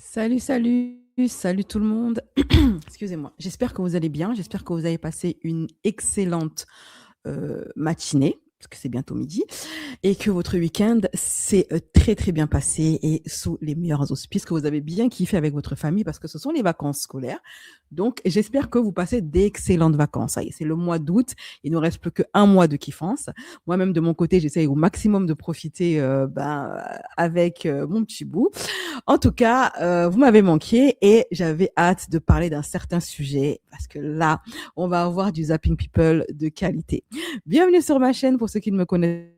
Salut, salut, salut tout le monde. Excusez-moi. J'espère que vous allez bien. J'espère que vous avez passé une excellente matinée, parce que c'est bientôt midi, et que votre week-end s'est très très bien passé et sous les meilleurs auspices, que vous avez bien kiffé avec votre famille, parce que ce sont les vacances scolaires. Donc, j'espère que vous passez d'excellentes vacances. Ça y est, c'est le mois d'août. Il ne reste plus qu'un mois de kiffance. Moi-même, de mon côté, j'essaye au maximum de profiter avec mon petit bout. En tout cas, vous m'avez manqué et j'avais hâte de parler d'un certain sujet parce que là, on va avoir du Zapping People de qualité. Bienvenue sur ma chaîne pour ceux qui ne me connaissent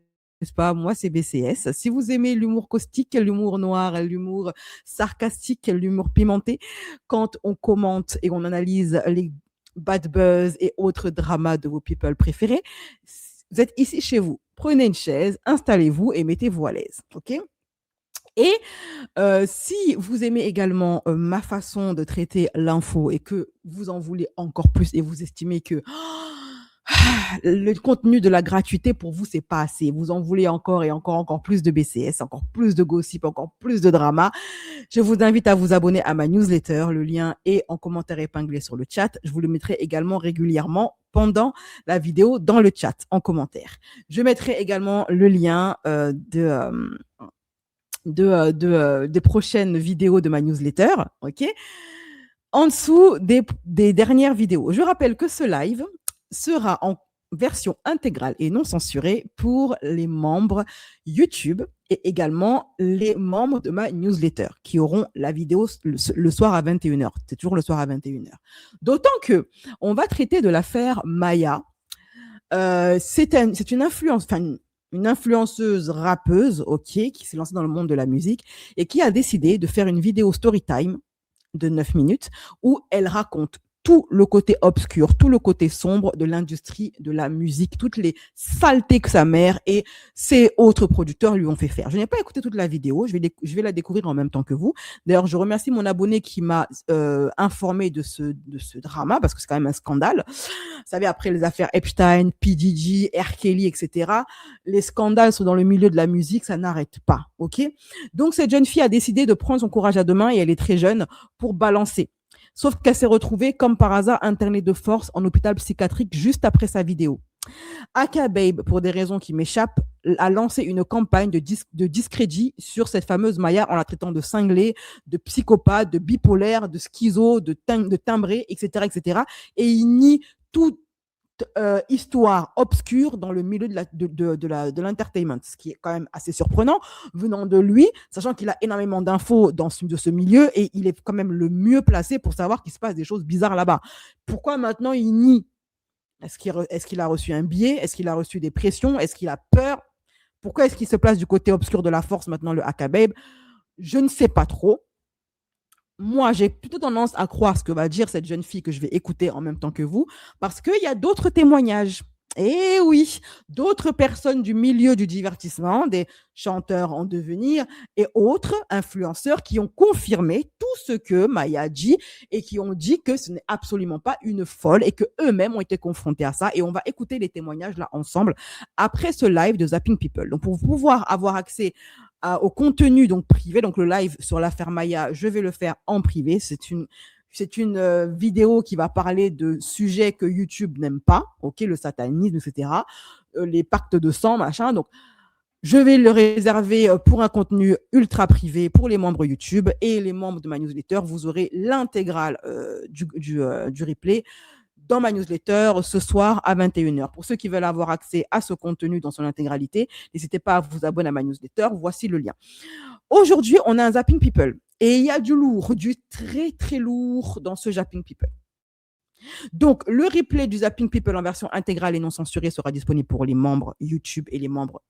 pas, moi c'est BCS. Si vous aimez l'humour caustique, l'humour noir, l'humour sarcastique, l'humour pimenté, quand on commente et on analyse les bad buzz et autres dramas de vos people préférés, vous êtes ici chez vous. Prenez une chaise, installez-vous et mettez-vous à l'aise. OK? Et si vous aimez également ma façon de traiter l'info et que vous en voulez encore plus et vous estimez que le contenu de la gratuité pour vous, c'est pas assez. Vous en voulez encore et encore, encore plus de BCS, encore plus de gossip, encore plus de drama. Je vous invite à vous abonner à ma newsletter. Le lien est en commentaire épinglé sur le chat. Je vous le mettrai également régulièrement pendant la vidéo dans le chat, en commentaire. Je mettrai également le lien des prochaines vidéos de ma newsletter, ok, en dessous des dernières vidéos. Je rappelle que ce live sera en version intégrale et non censurée pour les membres YouTube et également les membres de ma newsletter qui auront la vidéo le soir à 21h. C'est toujours le soir à 21h. D'autant que on va traiter de l'affaire Maya. C'est une influence, enfin, une influenceuse rappeuse, ok, qui s'est lancée dans le monde de la musique et qui a décidé de faire une vidéo story time de 9 minutes où elle raconte tout le côté obscur, tout le côté sombre de l'industrie de la musique, toutes les saletés que sa mère et ses autres producteurs lui ont fait faire. Je n'ai pas écouté toute la vidéo, je vais la découvrir en même temps que vous. D'ailleurs, je remercie mon abonné qui m'a informé de ce drama, parce que c'est quand même un scandale. Vous savez, après les affaires Epstein, P. Diddy, R. Kelly, etc., les scandales sont dans le milieu de la musique, ça n'arrête pas, ok? Donc, cette jeune fille a décidé de prendre son courage à deux mains, et elle est très jeune, pour balancer. Sauf qu'elle s'est retrouvée, comme par hasard, internée de force en hôpital psychiatrique juste après sa vidéo. Aka Babe, pour des raisons qui m'échappent, a lancé une campagne de discrédit sur cette fameuse Maya en la traitant de cinglée, de psychopathe, de bipolaire, de schizo, de timbré, etc., etc. Et il nie toute histoire obscure dans le milieu de l'entertainment, ce qui est quand même assez surprenant venant de lui, sachant qu'il a énormément d'infos de ce milieu et il est quand même le mieux placé pour savoir qu'il se passe des choses bizarres là-bas. Pourquoi maintenant il nie? Est-ce qu'il a reçu un biais? Est-ce qu'il a reçu des pressions? Est-ce qu'il a peur? Pourquoi est-ce qu'il se place du côté obscur de la force maintenant, le Akababe? Je ne sais pas trop. Moi, j'ai plutôt tendance à croire ce que va dire cette jeune fille que je vais écouter en même temps que vous, parce qu'il y a d'autres témoignages. Et oui, d'autres personnes du milieu du divertissement, des chanteurs en devenir et autres influenceurs qui ont confirmé tout ce que Maya dit et qui ont dit que ce n'est absolument pas une folle et qu'eux-mêmes ont été confrontés à ça. Et on va écouter les témoignages là ensemble après ce live de Zapping People. Donc, pour pouvoir avoir accès au contenu donc privé, donc le live sur l'affaire Maya, je vais le faire en privé. C'est une vidéo qui va parler de sujets que YouTube n'aime pas, ok, le satanisme, etc., les pactes de sang, machin. Donc, je vais le réserver pour un contenu ultra privé pour les membres YouTube et les membres de ma newsletter. Vous aurez l'intégrale du replay dans ma newsletter ce soir à 21h. Pour ceux qui veulent avoir accès à ce contenu dans son intégralité, n'hésitez pas à vous abonner à ma newsletter. Voici le lien. Aujourd'hui, on a un Zapping People et il y a du lourd, du très très lourd dans ce Zapping People. Donc, le replay du Zapping People en version intégrale et non censurée sera disponible pour les membres YouTube et les membres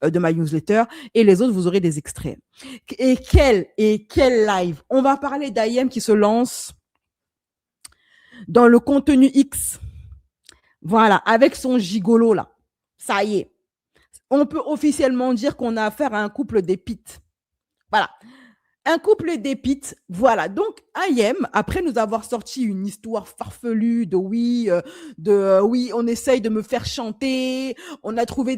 de ma newsletter, et les autres, vous aurez des extraits. Et quel live! On va parler d'Ayem qui se lance dans le contenu X. Voilà, avec son gigolo là. Ça y est. On peut officiellement dire qu'on a affaire à un couple d'épites. Voilà. Un couple d'épites, voilà. Donc, IM, après nous avoir sorti une histoire farfelue de oui, on essaye de me faire chanter, on a trouvé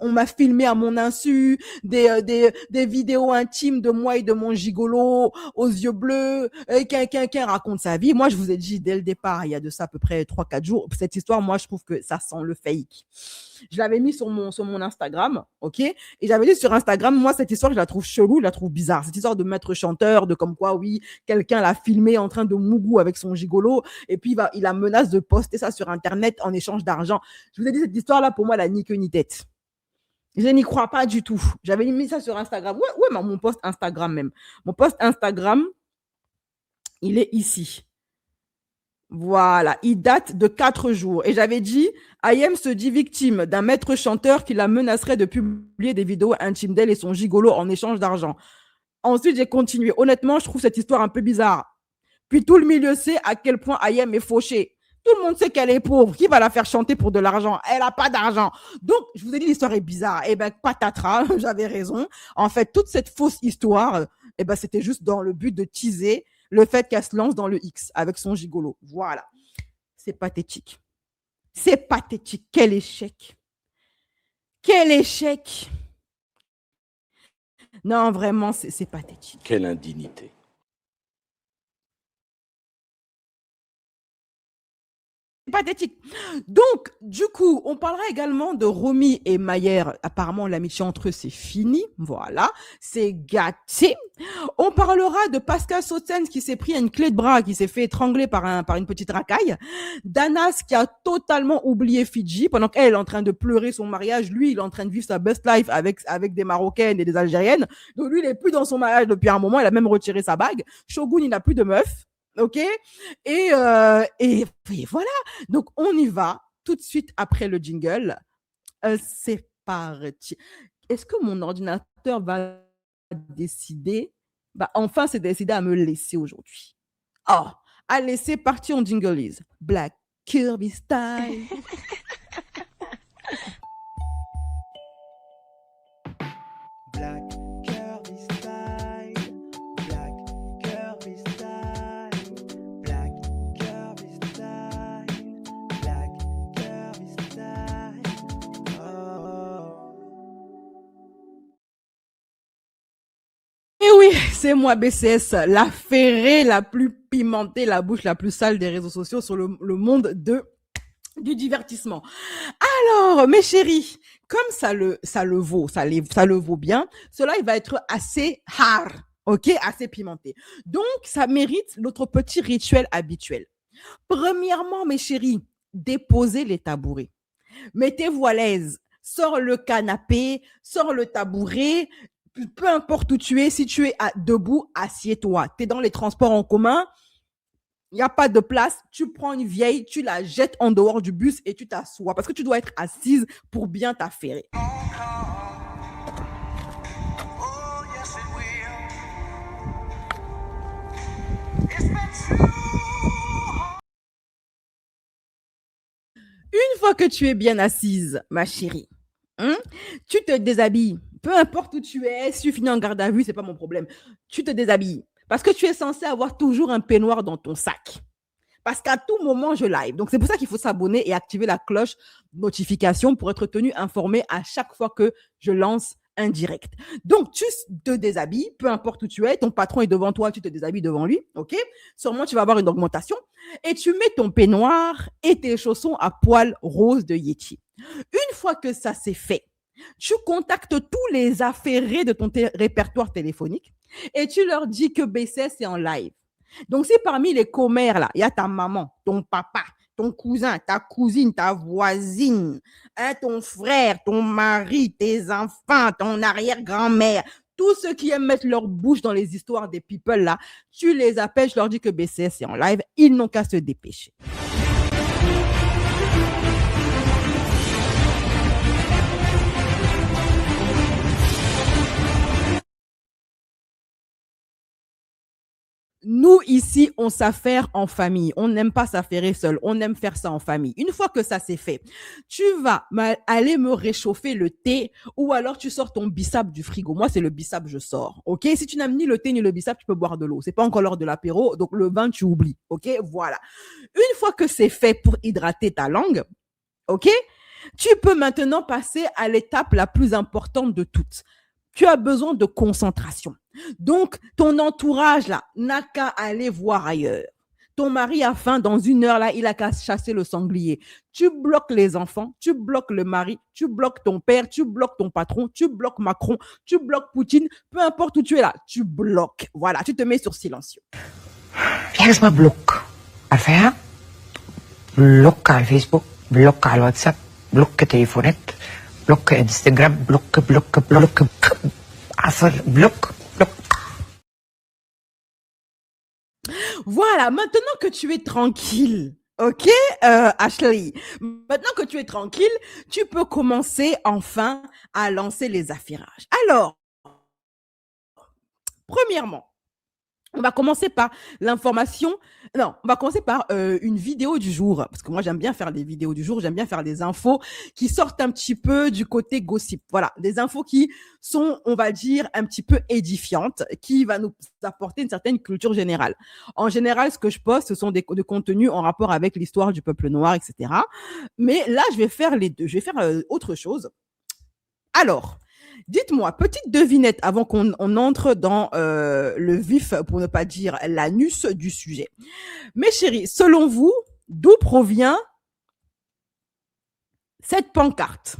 on m'a filmé à mon insu, des vidéos intimes de moi et de mon gigolo aux yeux bleus, et quelqu'un raconte sa vie. Moi, je vous ai dit dès le départ, il y a de ça à peu près 3-4 jours, cette histoire, moi, je trouve que ça sent le fake. Je l'avais mis sur mon Instagram, ok? Et j'avais dit sur Instagram, moi, cette histoire, je la trouve chelou, je la trouve bizarre. Cette histoire de maître chanteur, de comme quoi, oui, quelqu'un l'a filmé en train de mougou avec son gigolo, et puis il a menace de poster ça sur Internet en échange d'argent. Je vous ai dit, cette histoire-là, pour moi, elle n'a ni queue ni tête. Je n'y crois pas du tout. J'avais mis ça sur Instagram. Ouais, mon post Instagram même. Mon post Instagram, il est ici. Voilà, il date de 4 jours. Et j'avais dit, IM se dit victime d'un maître chanteur qui la menacerait de publier des vidéos intimes d'elle et son gigolo en échange d'argent. Ensuite, j'ai continué. Honnêtement, je trouve cette histoire un peu bizarre. Puis tout le milieu sait à quel point IM est fauchée. Tout le monde sait qu'elle est pauvre. Qui va la faire chanter pour de l'argent? Elle n'a pas d'argent. Donc, je vous ai dit, l'histoire est bizarre. Eh ben, patatras, j'avais raison. En fait, toute cette fausse histoire, eh ben, c'était juste dans le but de teaser le fait qu'elle se lance dans le X avec son gigolo. Voilà. C'est pathétique. C'est pathétique. Quel échec. Quel échec. Non, vraiment, c'est pathétique. Quelle indignité. Pathétique. Donc, du coup, on parlera également de Romy et Mayer. Apparemment, l'amitié entre eux, c'est fini. Voilà. C'est gâté. On parlera de Pascal Saucens qui s'est pris une clé de bras, qui s'est fait étrangler par une petite racaille. Danas qui a totalement oublié Fidji pendant qu'elle est en train de pleurer son mariage. Lui, il est en train de vivre sa best life avec des Marocaines et des Algériennes. Donc, lui, il est plus dans son mariage depuis un moment. Il a même retiré sa bague. Shogun, il n'a plus de meuf. OK? Et voilà. Donc, on y va tout de suite après le jingle. C'est parti. Est-ce que mon ordinateur va décider? Enfin, c'est décidé à me laisser aujourd'hui. Oh, allez, c'est parti, on jingleise. Black Kirby style. Black Kirby style. Black Kirby style. Black Kirby style. Black Kirby style. Oh. Et oui, c'est moi BCS, la ferrée la plus pimentée, la bouche la plus sale des réseaux sociaux sur le monde du divertissement. Alors, mes chéris, comme ça le vaut bien, cela il va être assez hard, ok, assez pimenté. Donc, ça mérite notre petit rituel habituel. Premièrement, mes chéris, déposez les tabourets. Mettez-vous à l'aise. Sors le canapé, sors le tabouret, peu importe où tu es, si tu es debout, assieds-toi. Tu es dans les transports en commun, il n'y a pas de place, tu prends une vieille, tu la jettes en dehors du bus et tu t'assois parce que tu dois être assise pour bien t'affairer. Une fois que tu es bien assise, ma chérie, tu te déshabilles. Peu importe où tu es, si tu finis en garde à vue, c'est pas mon problème. Tu te déshabilles parce que tu es censé avoir toujours un peignoir dans ton sac. Parce qu'à tout moment, je live. Donc, c'est pour ça qu'il faut s'abonner et activer la cloche notification pour être tenu informé à chaque fois que je lance un direct. Donc, tu te déshabilles, peu importe où tu es. Ton patron est devant toi, tu te déshabilles devant lui. OK? Sûrement, tu vas avoir une augmentation. Et tu mets ton peignoir et tes chaussons à poils roses de Yeti. Une fois que ça c'est fait, tu contactes tous les affairés de ton répertoire téléphonique et tu leur dis que BCS est en live. Donc, si parmi les commères, là, il y a ta maman, ton papa, ton cousin, ta cousine, ta voisine, ton frère, ton mari, tes enfants, ton arrière-grand-mère, tous ceux qui aiment mettre leur bouche dans les histoires des people, là, tu les appelles, je leur dis que BCS est en live, ils n'ont qu'à se dépêcher. Nous, ici, on s'affaire en famille. On n'aime pas s'affairer seul. On aime faire ça en famille. Une fois que ça c'est fait, tu vas aller me réchauffer le thé ou alors tu sors ton bissap du frigo. Moi, c'est le bissap, je sors. OK? Si tu n'aimes ni le thé ni le bissap, tu peux boire de l'eau. C'est pas encore l'heure de l'apéro. Donc, le vin, tu oublies. OK? Voilà. Une fois que c'est fait pour hydrater ta langue, OK? Tu peux maintenant passer à l'étape la plus importante de toutes. Tu as besoin de concentration. Donc, ton entourage, là, n'a qu'à aller voir ailleurs. Ton mari a faim, dans 1 heure, là, il a qu'à chasser le sanglier. Tu bloques les enfants, tu bloques le mari, tu bloques ton père, tu bloques ton patron, tu bloques Macron, tu bloques Poutine, peu importe où tu es là, tu bloques. Voilà, tu te mets sur silencieux. Yang semua blok. Alfea, blok ke Facebook, blok ke WhatsApp, blok ke teleponet, blok ke Instagram, blok ke asal blok. Voilà, maintenant que tu es tranquille, ok, Ashley, maintenant que tu es tranquille, tu peux commencer enfin à lancer les affairages. Alors, premièrement, on va commencer par l'information. Non, on va commencer par une vidéo du jour. Parce que moi, j'aime bien faire des vidéos du jour. J'aime bien faire des infos qui sortent un petit peu du côté gossip. Voilà, des infos qui sont, on va dire, un petit peu édifiantes, qui va nous apporter une certaine culture générale. En général, ce que je poste, ce sont des contenus en rapport avec l'histoire du peuple noir, etc. Mais là, je vais faire les deux. Je vais faire autre chose. Alors, dites-moi, petite devinette avant qu'on entre dans le vif, pour ne pas dire l'anus du sujet. Mes chéris, selon vous, d'où provient cette pancarte?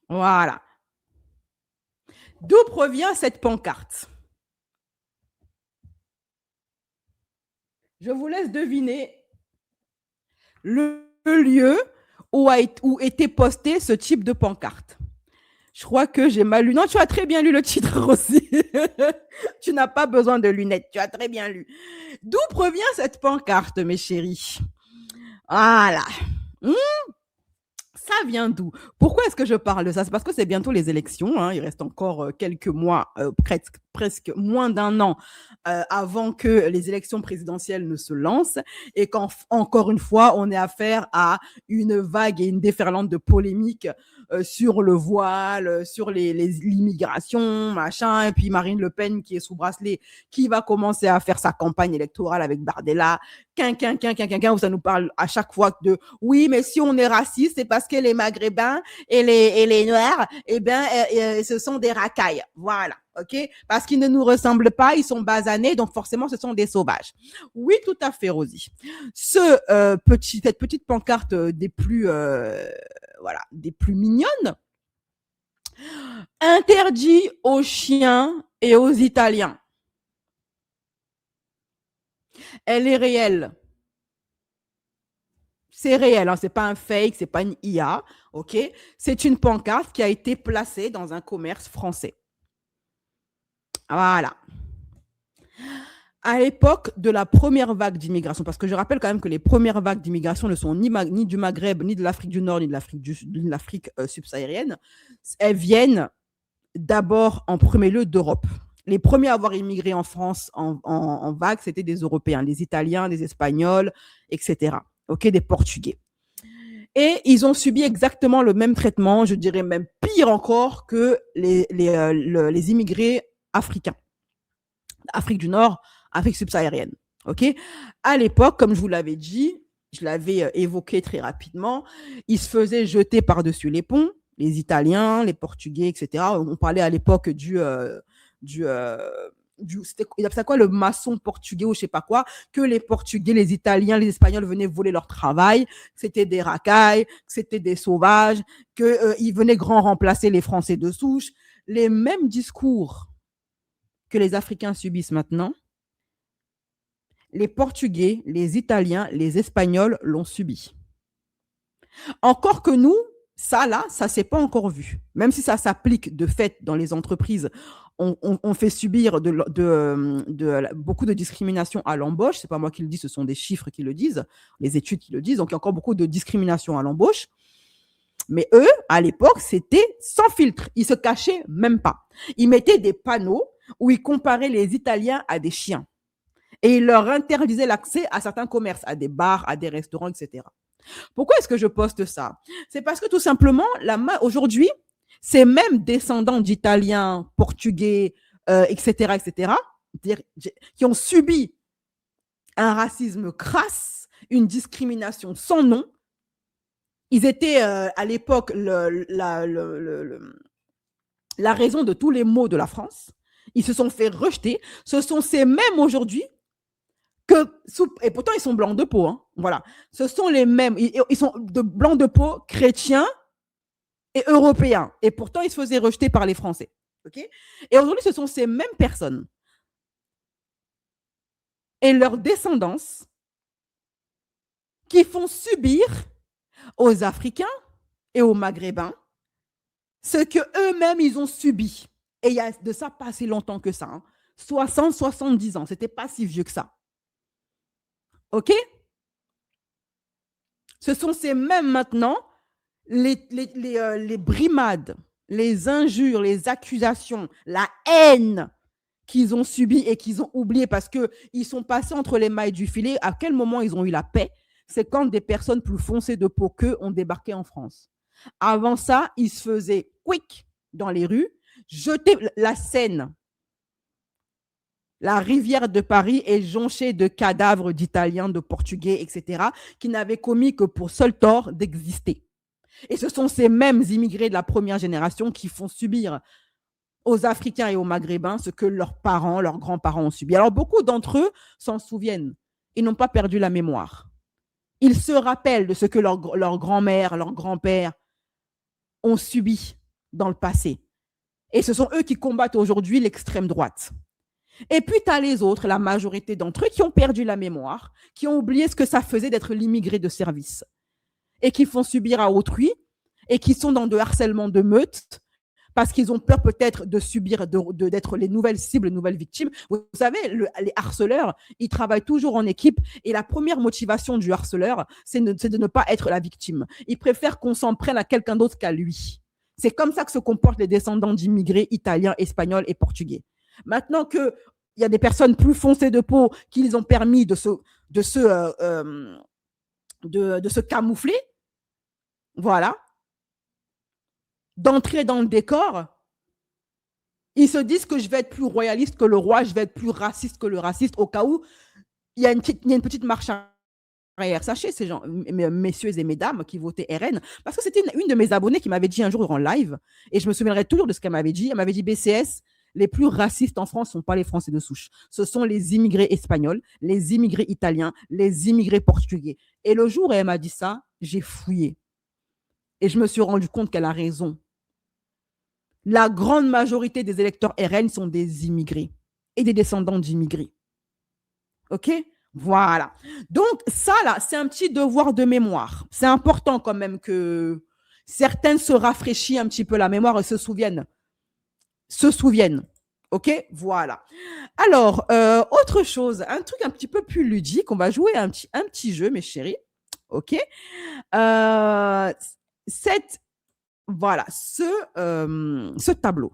Voilà. D'où provient cette pancarte? Je vous laisse deviner le lieu où était posté ce type de pancarte. Je crois que j'ai mal lu. Non, tu as très bien lu le titre aussi. Tu n'as pas besoin de lunettes. Tu as très bien lu. D'où provient cette pancarte, mes chéris? Voilà. Ça vient d'où? Pourquoi est-ce que je parle de ça? C'est parce que c'est bientôt les élections. Hein. Il reste encore quelques mois, presque moins d'1 an avant que les élections présidentielles ne se lancent et qu'encore une fois, on ait affaire à une vague et une déferlante de polémiques sur le voile, sur l'immigration, machin, et puis Marine Le Pen qui est sous bracelet, qui va commencer à faire sa campagne électorale avec Bardella, où ça nous parle à chaque fois de oui, mais si on est raciste, c'est parce que les Maghrébins et les Noirs, eh bien, ce sont des racailles. Voilà. OK? Parce qu'ils ne nous ressemblent pas, ils sont basanés, donc forcément, ce sont des sauvages. Oui, tout à fait, Rosie. Cette petite pancarte des plus mignonnes, interdit aux chiens et aux Italiens. Elle est réelle. C'est réel, hein, c'est pas un fake, c'est pas une IA, ok? C'est une pancarte qui a été placée dans un commerce français. Voilà. À l'époque de la première vague d'immigration, parce que je rappelle quand même que les premières vagues d'immigration ne sont ni du Maghreb, ni de l'Afrique du Nord, ni de l'Afrique subsaharienne. Elles viennent d'abord en premier lieu d'Europe. Les premiers à avoir immigré en France en vague, c'était des Européens, des Italiens, des Espagnols, etc. Ok, des Portugais. Et ils ont subi exactement le même traitement, je dirais même pire encore que les immigrés africains, Afrique du Nord, Afrique subsaharienne. Ok. À l'époque, comme je vous l'avais dit, je l'avais évoqué très rapidement, ils se faisaient jeter par-dessus les ponts, les Italiens, les Portugais, etc. On parlait à l'époque il appelait ça quoi, le maçon portugais ou je sais pas quoi, que les Portugais, les Italiens, les Espagnols venaient voler leur travail, que c'était des racailles, que c'était des sauvages, qu'ils venaient grand remplacer les Français de souche. Les mêmes discours que les Africains subissent maintenant, les Portugais, les Italiens, les Espagnols l'ont subi. Encore que nous, ça s'est pas encore vu. Même si ça s'applique de fait dans les entreprises, on fait subir beaucoup de discrimination à l'embauche. C'est pas moi qui le dis, ce sont des chiffres qui le disent, les études qui le disent. Donc, il y a encore beaucoup de discrimination à l'embauche. Mais eux, à l'époque, c'était sans filtre. Ils se cachaient même pas. Ils mettaient des panneaux où il comparait les Italiens à des chiens. Et il leur interdisait l'accès à certains commerces, à des bars, à des restaurants, etc. Pourquoi est-ce que je poste ça? C'est parce que tout simplement, aujourd'hui, ces mêmes descendants d'Italiens, Portugais, etc., etc., qui ont subi un racisme crasse, une discrimination sans nom, ils étaient à l'époque la raison de tous les maux de la France. Ils se sont fait rejeter. Ce sont ces mêmes aujourd'hui et pourtant ils sont blancs de peau, hein, voilà. Ce sont les mêmes, ils sont de blancs de peau, chrétiens et européens. Et pourtant ils se faisaient rejeter par les Français. Okay? Et aujourd'hui, ce sont ces mêmes personnes et leurs descendants qui font subir aux Africains et aux Maghrébins ce que eux-mêmes ils ont subi. Et il y a de ça pas si longtemps que ça, hein. 60, 70 ans, c'était pas si vieux que ça. OK? Ce sont ces mêmes maintenant, les brimades, les injures, les accusations, la haine qu'ils ont subi et qu'ils ont oublié parce qu'ils sont passés entre les mailles du filet. À quel moment ils ont eu la paix? C'est quand des personnes plus foncées de peau qu'eux ont débarqué en France. Avant ça, ils se faisaient quick dans les rues, jeter la Seine. La rivière de Paris est jonchée de cadavres d'Italiens, de Portugais, etc., qui n'avaient commis que pour seul tort d'exister. Et ce sont ces mêmes immigrés de la première génération qui font subir aux Africains et aux Maghrébins ce que leurs parents, leurs grands-parents ont subi. Alors, beaucoup d'entre eux s'en souviennent. Ils n'ont pas perdu la mémoire. Ils se rappellent de ce que leur grand-mère, leur grand-père ont subi dans le passé. Et ce sont eux qui combattent aujourd'hui l'extrême droite. Et puis, tu as les autres, la majorité d'entre eux, qui ont perdu la mémoire, qui ont oublié ce que ça faisait d'être l'immigré de service et qui font subir à autrui et qui sont dans de harcèlement de meute parce qu'ils ont peur peut-être de subir, d'être les nouvelles cibles, les nouvelles victimes. Vous savez, les harceleurs, ils travaillent toujours en équipe et la première motivation du harceleur, c'est de ne pas être la victime. Il préfère qu'on s'en prenne à quelqu'un d'autre qu'à lui. C'est comme ça que se comportent les descendants d'immigrés italiens, espagnols et portugais. Maintenant qu'il y a des personnes plus foncées de peau qui les ont permis de se camoufler, voilà, d'entrer dans le décor, ils se disent que je vais être plus royaliste que le roi, je vais être plus raciste que le raciste, au cas où il y a une petite marche arrière. Sachez, ces gens, messieurs et mesdames qui votaient RN, parce que c'était une de mes abonnées qui m'avait dit un jour en live, et je me souviendrai toujours de ce qu'elle m'avait dit. Elle m'avait dit, BCS, les plus racistes en France ne sont pas les Français de souche. Ce sont les immigrés espagnols, les immigrés italiens, les immigrés portugais. Et le jour où elle m'a dit ça, j'ai fouillé. Et je me suis rendu compte qu'elle a raison. La grande majorité des électeurs RN sont des immigrés et des descendants d'immigrés. OK? Voilà. Donc, ça, là, c'est un petit devoir de mémoire. C'est important quand même que certaines se rafraîchissent un petit peu la mémoire et se souviennent. OK? Voilà. Alors, autre chose, un truc un petit peu plus ludique. On va jouer un petit jeu, mes chéris. OK? Voilà, ce tableau.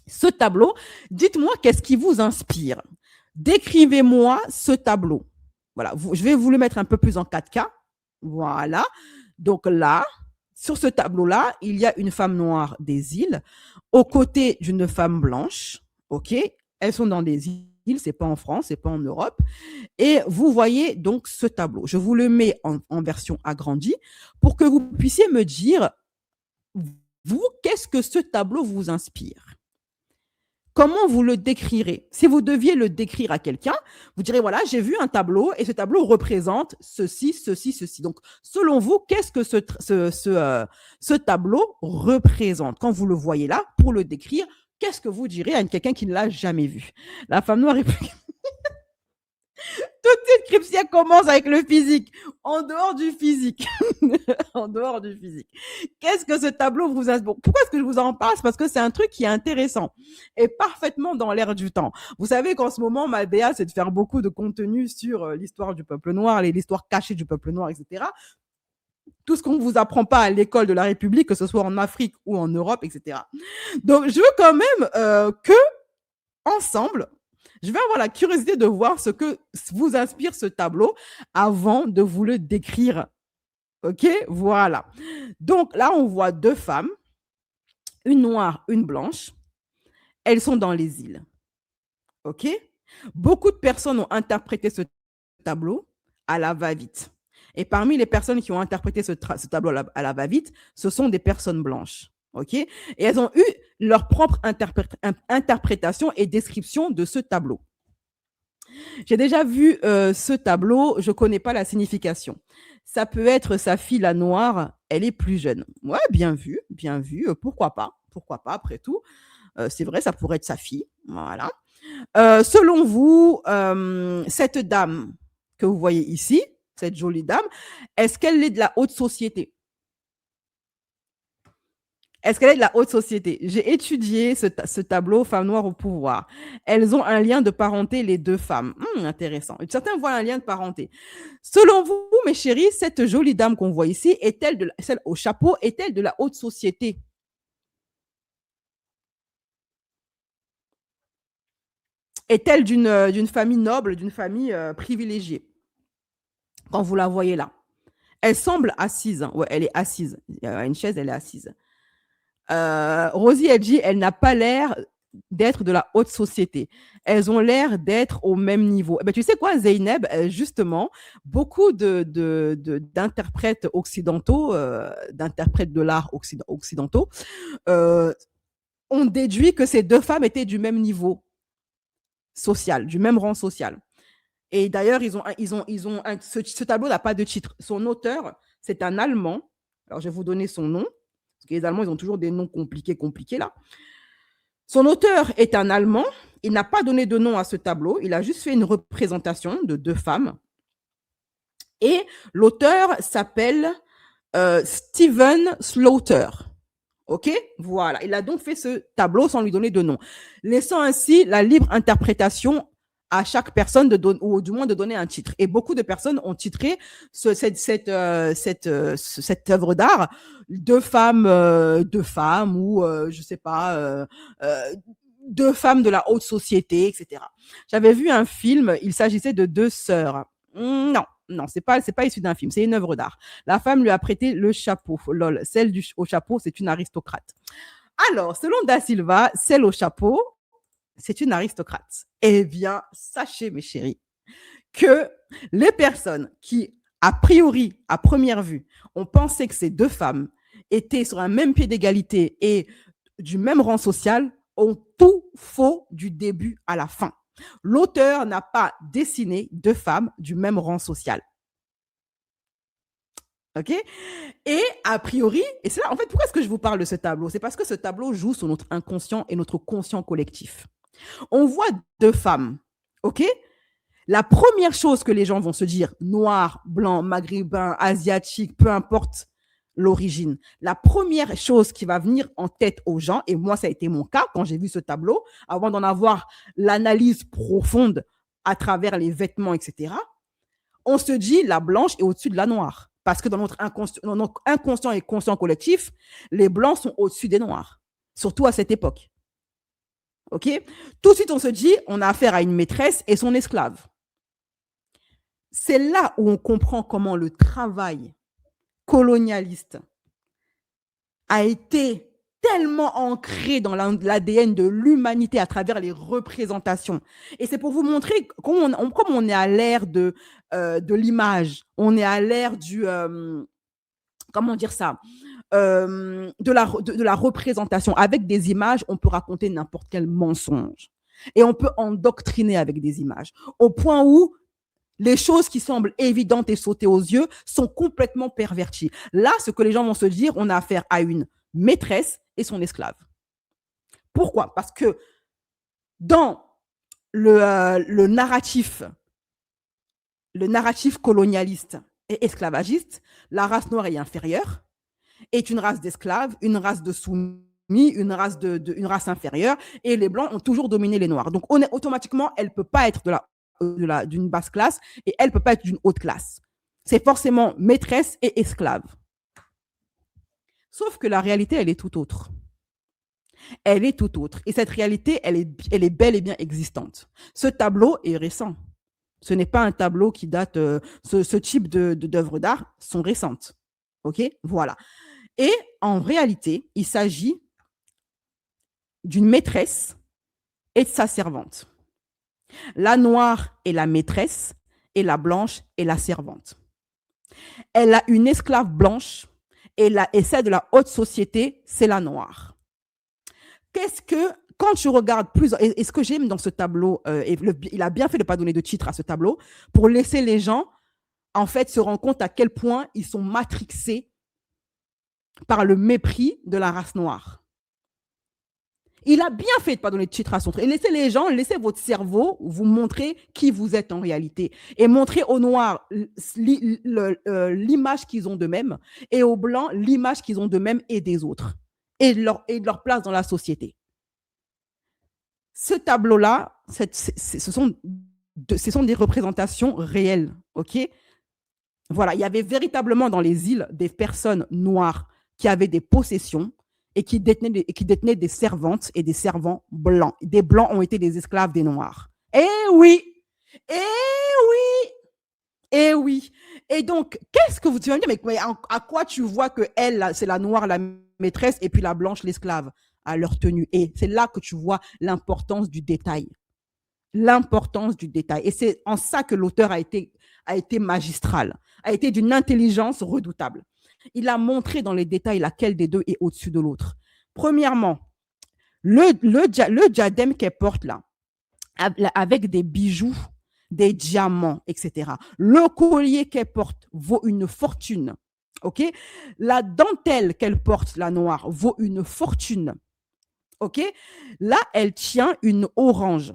Ce tableau, dites-moi qu'est-ce qui vous inspire. Décrivez-moi ce tableau. Voilà, je vais vous le mettre un peu plus en 4K. Voilà. Donc là, sur ce tableau-là, il y a une femme noire des îles aux côtés d'une femme blanche. OK? Elles sont dans des îles, c'est pas en France, c'est pas en Europe. Et vous voyez donc ce tableau. Je vous le mets en version agrandie pour que vous puissiez me dire, vous, qu'est-ce que ce tableau vous inspire? Comment vous le décrirez? Si vous deviez le décrire à quelqu'un, vous direz, voilà, j'ai vu un tableau et ce tableau représente ceci, ceci, ceci. Donc, selon vous, qu'est-ce que ce tableau représente? Quand vous le voyez là, pour le décrire, qu'est-ce que vous direz à quelqu'un qui ne l'a jamais vu? La femme noire est... Toute cette cryptia commence avec le physique. En dehors du physique. En dehors du physique. Qu'est-ce que ce tableau vous inspire? Pourquoi est-ce que je vous en parle? Parce que c'est un truc qui est intéressant et parfaitement dans l'air du temps. Vous savez qu'en ce moment, ma DA, c'est de faire beaucoup de contenu sur l'histoire du peuple noir, l'histoire cachée du peuple noir, etc. Tout ce qu'on ne vous apprend pas à l'école de la République, que ce soit en Afrique ou en Europe, etc. Donc, je veux quand même que ensemble, je vais avoir la curiosité de voir ce que vous inspire ce tableau avant de vous le décrire. OK? Voilà. Donc là, on voit deux femmes, une noire, une blanche. Elles sont dans les îles. OK? Beaucoup de personnes ont interprété ce tableau à la va-vite. Et parmi les personnes qui ont interprété ce tableau à la va-vite, ce sont des personnes blanches. OK? Et elles ont eu leur propre interprétation et description de ce tableau. J'ai déjà vu ce tableau, je ne connais pas la signification. Ça peut être sa fille, la noire, elle est plus jeune. Ouais, bien vu, pourquoi pas, après tout. C'est vrai, ça pourrait être sa fille. Voilà. Selon vous, cette dame que vous voyez ici, cette jolie dame, est-ce qu'elle est de la haute société? Est-ce qu'elle est de la haute société? J'ai étudié ce tableau, Femmes noires au pouvoir. Elles ont un lien de parenté, les deux femmes. Intéressant. Certains voient un lien de parenté. Selon vous, mes chéris, cette jolie dame qu'on voit ici, celle au chapeau, est-elle de la haute société? Est-elle d'une famille noble, d'une famille privilégiée? Quand vous la voyez là. Elle semble assise. Hein. Ouais, elle est assise. Il y a une chaise, elle est assise. Rosie, elle dit, elle n'a pas l'air d'être de la haute société. Elles ont l'air d'être au même niveau. Tu sais quoi, Zeynep, justement, beaucoup d'interprètes occidentaux, d'interprètes de l'art occidentaux, ont déduit que ces deux femmes étaient du même niveau social, du même rang social. Et d'ailleurs, ce tableau n'a pas de titre. Son auteur, c'est un Allemand. Alors, je vais vous donner son nom. Parce que les Allemands, ils ont toujours des noms compliqués là. Son auteur est un Allemand. Il n'a pas donné de nom à ce tableau. Il a juste fait une représentation de deux femmes. Et l'auteur s'appelle Steven Slaughter. OK? Voilà. Il a donc fait ce tableau sans lui donner de nom, laissant ainsi la libre interprétation à chaque personne ou du moins de donner un titre. Et beaucoup de personnes ont titré cette œuvre d'art deux femmes ou je sais pas deux femmes de la haute société, etc. J'avais vu un film, il s'agissait de deux sœurs. Non, c'est pas issu d'un film, c'est une œuvre d'art. La femme lui a prêté le chapeau. Lol, celle au chapeau, c'est une aristocrate. Alors, selon Da Silva, celle au chapeau, c'est une aristocrate. Eh bien, sachez, mes chéris, que les personnes qui, a priori, à première vue, ont pensé que ces deux femmes étaient sur un même pied d'égalité et du même rang social, ont tout faux du début à la fin. L'auteur n'a pas dessiné deux femmes du même rang social. OK? Et a priori, et c'est là, en fait, pourquoi est-ce que je vous parle de ce tableau? C'est parce que ce tableau joue sur notre inconscient et notre conscient collectif. On voit deux femmes, OK? La première chose que les gens vont se dire, noir, blanc, maghrébin, asiatique, peu importe l'origine, la première chose qui va venir en tête aux gens, et moi ça a été mon cas quand j'ai vu ce tableau, avant d'en avoir l'analyse profonde à travers les vêtements, etc., on se dit la blanche est au-dessus de la noire. Parce que dans notre inconscient et conscient collectif, les blancs sont au-dessus des noirs, surtout à cette époque. OK? Tout de suite, on se dit, on a affaire à une maîtresse et son esclave. C'est là où on comprend comment le travail colonialiste a été tellement ancré dans l'ADN de l'humanité à travers les représentations. Et c'est pour vous montrer comme on est à l'ère de l'image, on est à l'ère du... comment dire ça, de la représentation. Avec des images, on peut raconter n'importe quel mensonge. Et on peut endoctriner avec des images. Au point où les choses qui semblent évidentes et sauter aux yeux sont complètement perverties. Là, ce que les gens vont se dire, on a affaire à une maîtresse et son esclave. Pourquoi? Parce que dans le narratif colonialiste et esclavagiste, la race noire est inférieure, est une race d'esclaves, une race de soumis, une race inférieure, et les blancs ont toujours dominé les noirs. Donc, automatiquement, elle ne peut pas être d'une basse classe et elle ne peut pas être d'une haute classe. C'est forcément maîtresse et esclave. Sauf que la réalité, elle est tout autre. Elle est tout autre. Et cette réalité, elle est bel et bien existante. Ce tableau est récent. Ce n'est pas un tableau qui date, ce type d'œuvres d'art sont récentes. OK? Voilà. Et en réalité, il s'agit d'une maîtresse et de sa servante. La noire est la maîtresse et la blanche est la servante. Elle a une esclave blanche et celle de la haute société, c'est la noire. Quand tu regardes plus, et ce que j'aime dans ce tableau, il a bien fait de ne pas donner de titre à ce tableau, pour laisser les gens, en fait, se rendre compte à quel point ils sont matrixés par le mépris de la race noire. Il a bien fait de ne pas donner de titre à son truc. Et laissez les gens, laissez votre cerveau vous montrer qui vous êtes en réalité. Et montrer aux Noirs l'image qu'ils ont d'eux-mêmes et aux Blancs l'image qu'ils ont d'eux-mêmes et des autres. Et de leur place dans la société. Ce tableau-là, ce sont des représentations réelles. OK ? Voilà, il y avait véritablement dans les îles des personnes noires qui avaient des possessions et qui détenaient des servantes et des servants blancs. Des blancs ont été des esclaves des noirs. Eh oui! Eh oui! Eh oui! Et donc, qu'est-ce que tu vas me dire? Mais à quoi tu vois que elle, c'est la noire, la maîtresse, et puis la blanche, l'esclave, à leur tenue? Et c'est là que tu vois l'importance du détail. L'importance du détail. Et c'est en ça que l'auteur a été magistral, a été d'une intelligence redoutable. Il a montré dans les détails laquelle des deux est au-dessus de l'autre. Premièrement, le diadème qu'elle porte là, avec des bijoux, des diamants, etc. Le collier qu'elle porte vaut une fortune. OK? La dentelle qu'elle porte, la noire, vaut une fortune. OK? Là, elle tient une orange.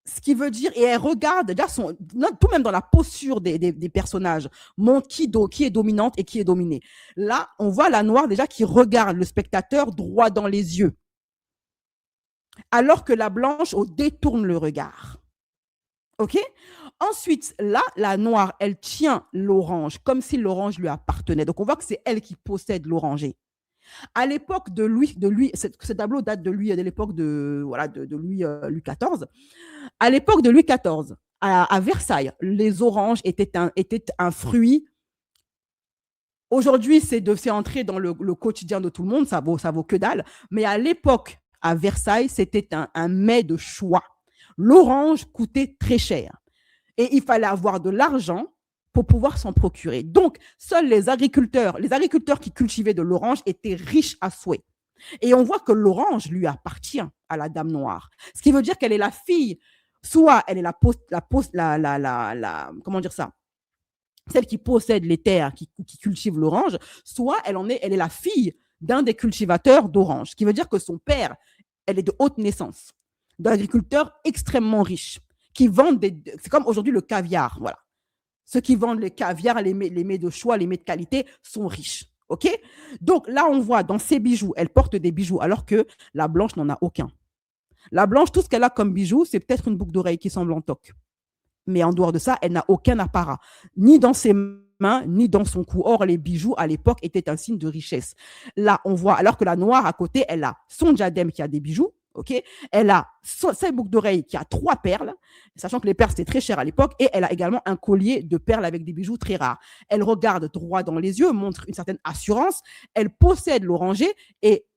Ce qui veut dire, et elle regarde, déjà tout même dans la posture des personnages, montre qui est dominante et qui est dominée. Là, on voit la noire déjà qui regarde le spectateur droit dans les yeux. Alors que la blanche détourne le regard. OK? Ensuite, là, la noire, elle tient l'orange comme si l'orange lui appartenait. Donc, on voit que c'est elle qui possède l'oranger. À l'époque de Louis, ce tableau date de l'époque de Louis XIV. À l'époque de Louis XIV, à Versailles, les oranges étaient un fruit. Aujourd'hui, c'est entré dans le quotidien de tout le monde, ça vaut que dalle. Mais à l'époque, à Versailles, c'était un mets de choix. L'orange coûtait très cher. Et il fallait avoir de l'argent pour pouvoir s'en procurer. Donc, seuls les agriculteurs qui cultivaient de l'orange étaient riches à souhait. Et on voit que l'orange lui appartient à la dame noire. Ce qui veut dire qu'elle est la fille, soit elle est comment dire ça, celle qui possède les terres, qui cultive l'orange, soit elle est la fille d'un des cultivateurs d'orange. Ce qui veut dire que son père, elle est de haute naissance, d'agriculteurs extrêmement riches, qui vendent c'est comme aujourd'hui le caviar, voilà. Ceux qui vendent le caviar, les mets de choix, les mets de qualité sont riches. OK? Donc là, on voit dans ses bijoux, elle porte des bijoux alors que la blanche n'en a aucun. La blanche, tout ce qu'elle a comme bijoux, c'est peut-être une boucle d'oreille qui semble en toque. Mais en dehors de ça, elle n'a aucun apparat, ni dans ses main, ni dans son cou. Or, les bijoux, à l'époque, étaient un signe de richesse. Là, on voit, alors que la noire, à côté, elle a son diadème qui a des bijoux, ok. Elle a sa boucle d'oreille qui a 3 perles, sachant que les perles, c'était très cher à l'époque, et elle a également un collier de perles avec des bijoux très rares. Elle regarde droit dans les yeux, montre une certaine assurance, elle possède l'oranger, et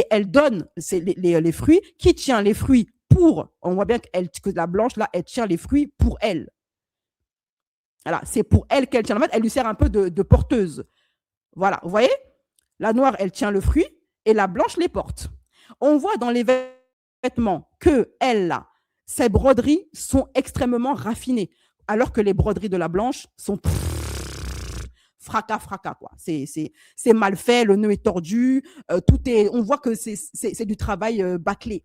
elle donne les fruits. Qui tient les fruits pour, on voit bien que la blanche, là, elle tient les fruits pour elle. Voilà, c'est pour elle qu'elle tient. En fait, elle lui sert un peu de porteuse. Voilà, vous voyez? La noire, elle tient le fruit et la blanche les porte. On voit dans les vêtements que elle, là, ses broderies sont extrêmement raffinées, alors que les broderies de la blanche sont fracas, quoi. C'est mal fait, le nœud est tordu, on voit que c'est du travail bâclé.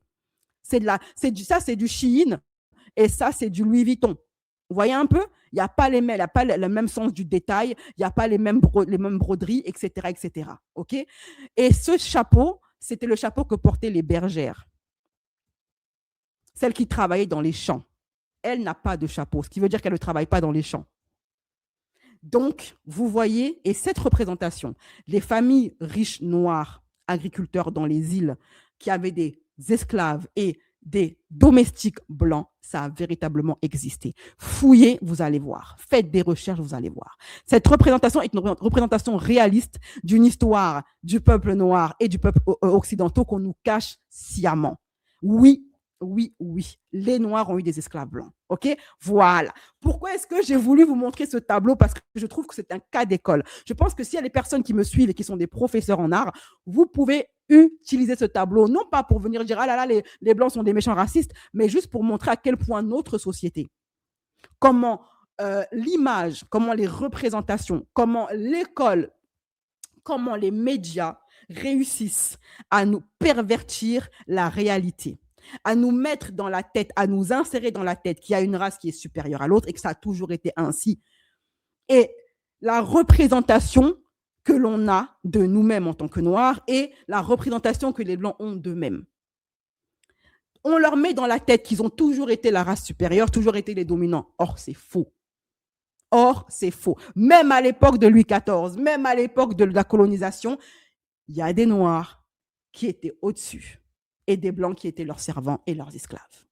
C'est du Shein et ça, c'est du Louis Vuitton. Vous voyez un peu? Il n'y a pas le même sens du détail, il n'y a pas les mêmes broderies, etc., etc. OK? Et ce chapeau, c'était le chapeau que portaient les bergères. Celles qui travaillaient dans les champs. Elle n'a pas de chapeau, ce qui veut dire qu'elle ne travaille pas dans les champs. Donc, vous voyez, et cette représentation, les familles riches noires, agriculteurs dans les îles, qu'il y avait des esclaves et des domestiques blancs, ça a véritablement existé. Fouillez, vous allez voir. Faites des recherches, vous allez voir. Cette représentation est une représentation réaliste d'une histoire du peuple noir et du peuple occidental qu'on nous cache sciemment. Oui, oui, oui. Les Noirs ont eu des esclaves blancs. OK? Voilà. Pourquoi est-ce que j'ai voulu vous montrer ce tableau? Parce que je trouve que c'est un cas d'école. Je pense que s'il y a des personnes qui me suivent et qui sont des professeurs en art, vous pouvez utiliser ce tableau, non pas pour venir dire « Ah là là, les Blancs sont des méchants racistes », mais juste pour montrer à quel point notre société, comment l'image, comment les représentations, comment l'école, comment les médias réussissent à nous pervertir la réalité, à nous mettre dans la tête, à nous insérer dans la tête qu'il y a une race qui est supérieure à l'autre et que ça a toujours été ainsi. Et la représentation que l'on a de nous-mêmes en tant que Noirs et la représentation que les Blancs ont d'eux-mêmes. On leur met dans la tête qu'ils ont toujours été la race supérieure, toujours été les dominants. Or, c'est faux. Or, c'est faux. Même à l'époque de Louis XIV, même à l'époque de la colonisation, il y a des Noirs qui étaient au-dessus et des Blancs qui étaient leurs servants et leurs esclaves.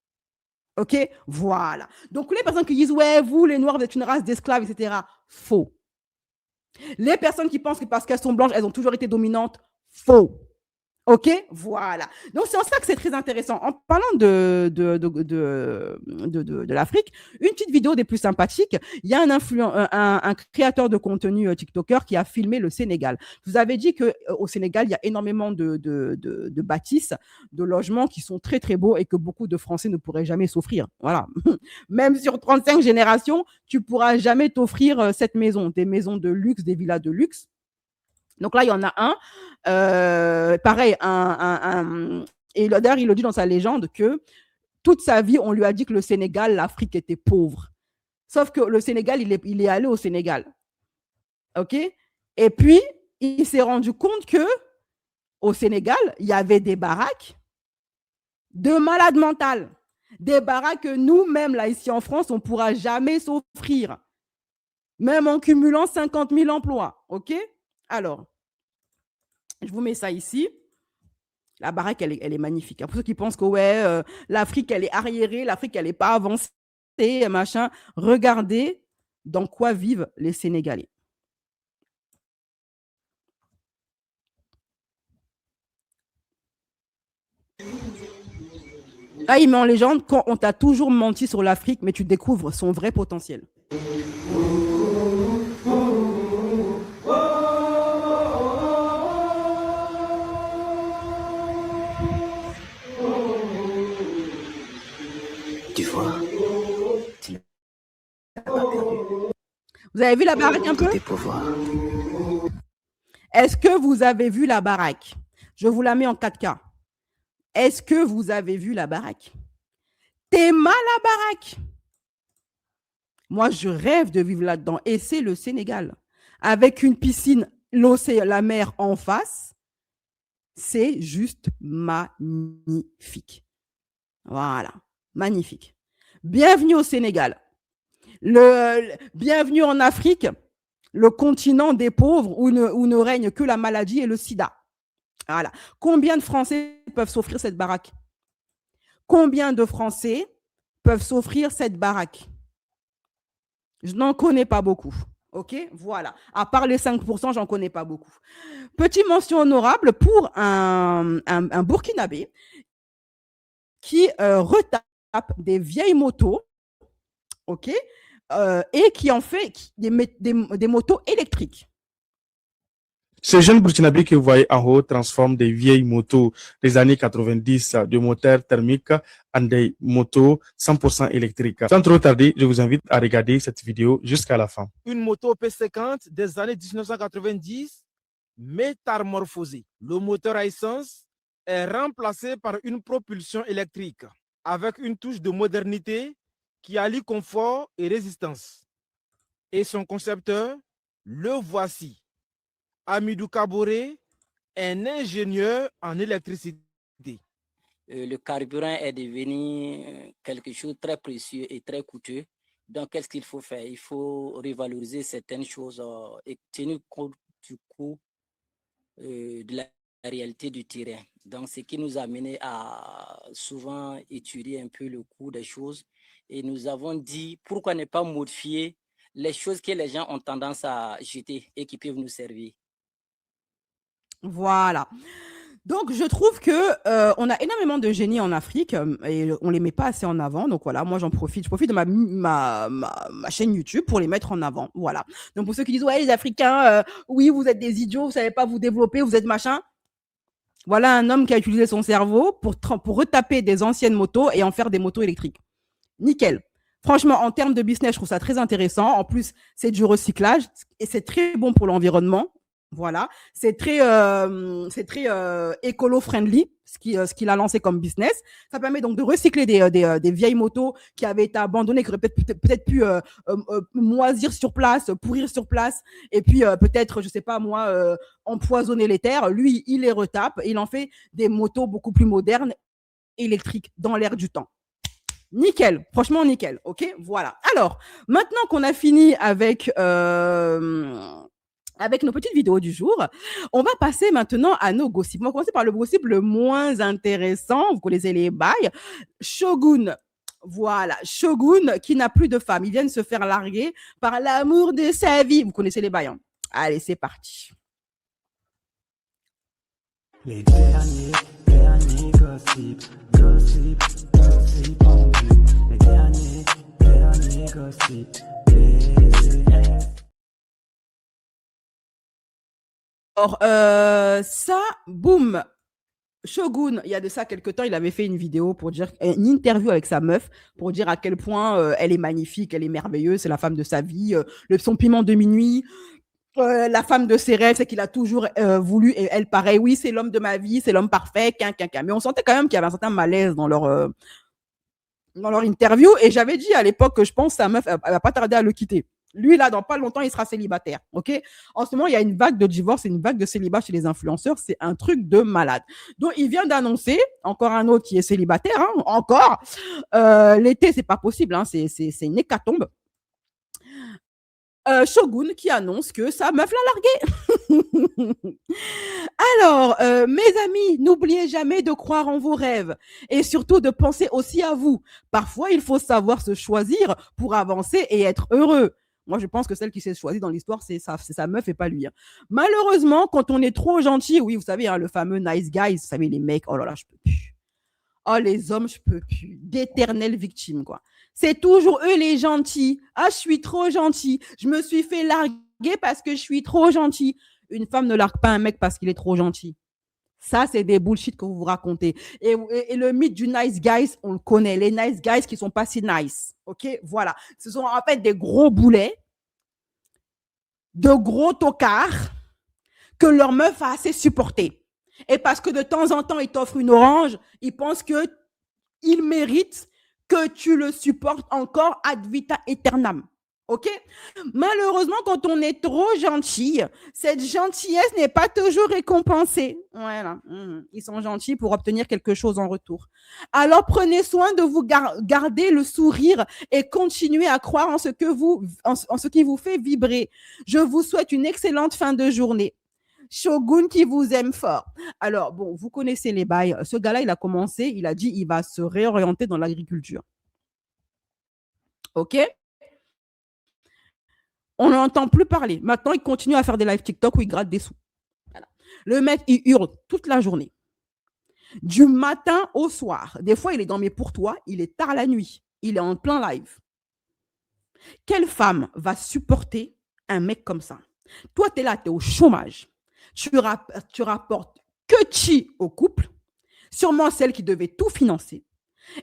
OK? Voilà. Donc, les personnes qui disent « Ouais, vous, les Noirs, vous êtes une race d'esclaves, etc. » Faux. Les personnes qui pensent que parce qu'elles sont blanches, elles ont toujours été dominantes, faux. OK? Voilà. Donc, c'est en ça que c'est très intéressant. En parlant de l'Afrique, une petite vidéo des plus sympathiques, il y a un créateur de contenu TikToker qui a filmé le Sénégal. Je vous avais dit qu'au Sénégal, il y a énormément de bâtisses, de logements qui sont très, très beaux et que beaucoup de Français ne pourraient jamais s'offrir. Voilà. Même sur 35 générations, tu ne pourras jamais t'offrir cette maison, des maisons de luxe, des villas de luxe. Donc là, il y en a un, pareil, et d'ailleurs, il le dit dans sa légende que toute sa vie, on lui a dit que le Sénégal, l'Afrique était pauvre. Sauf que le Sénégal, il est allé au Sénégal. OK? Et puis, il s'est rendu compte que au Sénégal, il y avait des baraques de malades mentales. Des baraques que nous-mêmes, là, ici en France, on ne pourra jamais s'offrir. Même en cumulant 50 000 emplois. OK? Alors, je vous mets ça ici. La baraque, elle est magnifique. Pour ceux qui pensent que ouais, l'Afrique, elle est arriérée, l'Afrique, elle n'est pas avancée, machin. Regardez dans quoi vivent les Sénégalais. Là, il met en légende quand on t'a toujours menti sur l'Afrique, mais tu découvres son vrai potentiel. Tu vois, vous avez vu la baraque un peu? Est-ce que vous avez vu la baraque? Je vous la mets en 4K. Est-ce que vous avez vu la baraque? T'es mal la baraque. Moi, je rêve de vivre là-dedans. Et c'est le Sénégal. Avec une piscine, l'océan, la mer en face. C'est juste magnifique. Voilà. Magnifique. Bienvenue au Sénégal. Bienvenue en Afrique, le continent des pauvres où ne règne que la maladie et le sida. Voilà. Combien de Français peuvent s'offrir cette baraque? Combien de Français peuvent s'offrir cette baraque? Je n'en connais pas beaucoup. OK? Voilà. À part les 5%, j'en connais pas beaucoup. Petite mention honorable pour un Burkinabé qui retape des vieilles motos, OK? Et qui en fait des motos électriques. Ce jeune Burkinabé que vous voyez en haut transforme des vieilles motos des années 90 de moteurs thermiques en des motos 100% électriques. Sans trop tarder, je vous invite à regarder cette vidéo jusqu'à la fin. Une moto P50 des années 1990 métamorphosée. Le moteur à essence est remplacé par une propulsion électrique avec une touche de modernité qui allie confort et résistance. Et son concepteur, le voici. Amidou Kaboré, un ingénieur en électricité. Le carburant est devenu quelque chose de très précieux et très coûteux. Donc, qu'est-ce qu'il faut faire? Il faut revaloriser certaines choses et tenir compte du coût de la réalité du terrain. Donc, ce qui nous a amené à souvent étudier un peu le cours des choses. Et nous avons dit, pourquoi ne pas modifier les choses que les gens ont tendance à jeter et qui peuvent nous servir. Voilà. Donc, je trouve que on a énormément de génies en Afrique et on les met pas assez en avant. Donc voilà, moi j'en profite. Je profite de ma chaîne YouTube pour les mettre en avant. Voilà. Donc pour ceux qui disent ouais les Africains, oui vous êtes des idiots, vous savez pas vous développer, vous êtes machin. Voilà un homme qui a utilisé son cerveau pour retaper des anciennes motos et en faire des motos électriques. Nickel. Franchement, en termes de business, je trouve ça très intéressant. En plus, c'est du recyclage et c'est très bon pour l'environnement. Voilà, c'est très écolo-friendly ce qu'il a lancé comme business. Ça permet donc de recycler des vieilles motos qui avaient été abandonnées, qui auraient peut-être pu moisir sur place, pourrir sur place, et puis peut-être, je sais pas moi, empoisonner les terres. Lui, il les retape et il en fait des motos beaucoup plus modernes, électriques, dans l'air du temps. Nickel, franchement nickel, ok, voilà. Alors, maintenant qu'on a fini avec nos petites vidéos du jour, on va passer maintenant à nos gossips. On va commencer par le gossip le moins intéressant. Vous connaissez les bails. Shogun. Voilà, Shogun qui n'a plus de femme. Il vient de se faire larguer par l'amour de sa vie. Vous connaissez les bails. Hein. Allez, c'est parti. Les derniers gossip en vue. Les derniers gossip, Alors, ça, boum. Shogun, il y a de ça quelques temps, il avait fait une vidéo pour dire, une interview avec sa meuf pour dire à quel point elle est magnifique, elle est merveilleuse, c'est la femme de sa vie, son piment de minuit, la femme de ses rêves, c'est qu'il a toujours voulu, et elle pareil, oui, c'est l'homme de ma vie, c'est l'homme parfait, mais on sentait quand même qu'il y avait un certain malaise dans leur interview, et j'avais dit à l'époque que je pense que sa meuf, elle va pas tarder à le quitter. Lui, là, dans pas longtemps, il sera célibataire. OK? En ce moment, il y a une vague de divorce et une vague de célibat chez les influenceurs. C'est un truc de malade. Donc, il vient d'annoncer, encore un autre qui est célibataire, hein, encore. L'été, c'est pas possible. Hein, c'est une hécatombe. Shogun qui annonce que sa meuf l'a largué. Alors, mes amis, n'oubliez jamais de croire en vos rêves et surtout de penser aussi à vous. Parfois, il faut savoir se choisir pour avancer et être heureux. Moi, je pense que celle qui s'est choisie dans l'histoire, c'est sa meuf et pas lui. Hein. Malheureusement, quand on est trop gentil, oui, vous savez, hein, le fameux nice guy, vous savez, les mecs, oh là là, je peux plus. Oh, les hommes, je peux plus. D'éternelles victimes, quoi. C'est toujours eux les gentils. Ah, je suis trop gentil. Je me suis fait larguer parce que je suis trop gentil. Une femme ne largue pas un mec parce qu'il est trop gentil. Ça, c'est des bullshit que vous vous racontez. Et le mythe du nice guys, on le connaît. Les nice guys qui sont pas si nice. OK? Voilà. Ce sont en fait des gros boulets, de gros tocards que leur meuf a assez supporté. Et parce que de temps en temps, ils t'offrent une orange, ils pensent qu'ils méritent que tu le supportes encore ad vita aeternam. OK? Malheureusement, quand on est trop gentil, cette gentillesse n'est pas toujours récompensée. Voilà. Ils sont gentils pour obtenir quelque chose en retour. Alors, prenez soin de vous garder le sourire et continuez à croire en ce qui vous fait vibrer. Je vous souhaite une excellente fin de journée. Shogun qui vous aime fort. Alors, bon, vous connaissez les bails. Ce gars-là, il a commencé, il a dit il va se réorienter dans l'agriculture. OK? On n'entend plus parler. Maintenant, il continue à faire des live TikTok où il gratte des sous. Voilà. Le mec, il hurle toute la journée. Du matin au soir. Des fois, il est dans mes pour toi, il est tard la nuit. Il est en plein live. Quelle femme va supporter un mec comme ça? Toi, tu es là, tu es au chômage. Tu rapportes que chi au couple, sûrement celle qui devait tout financer.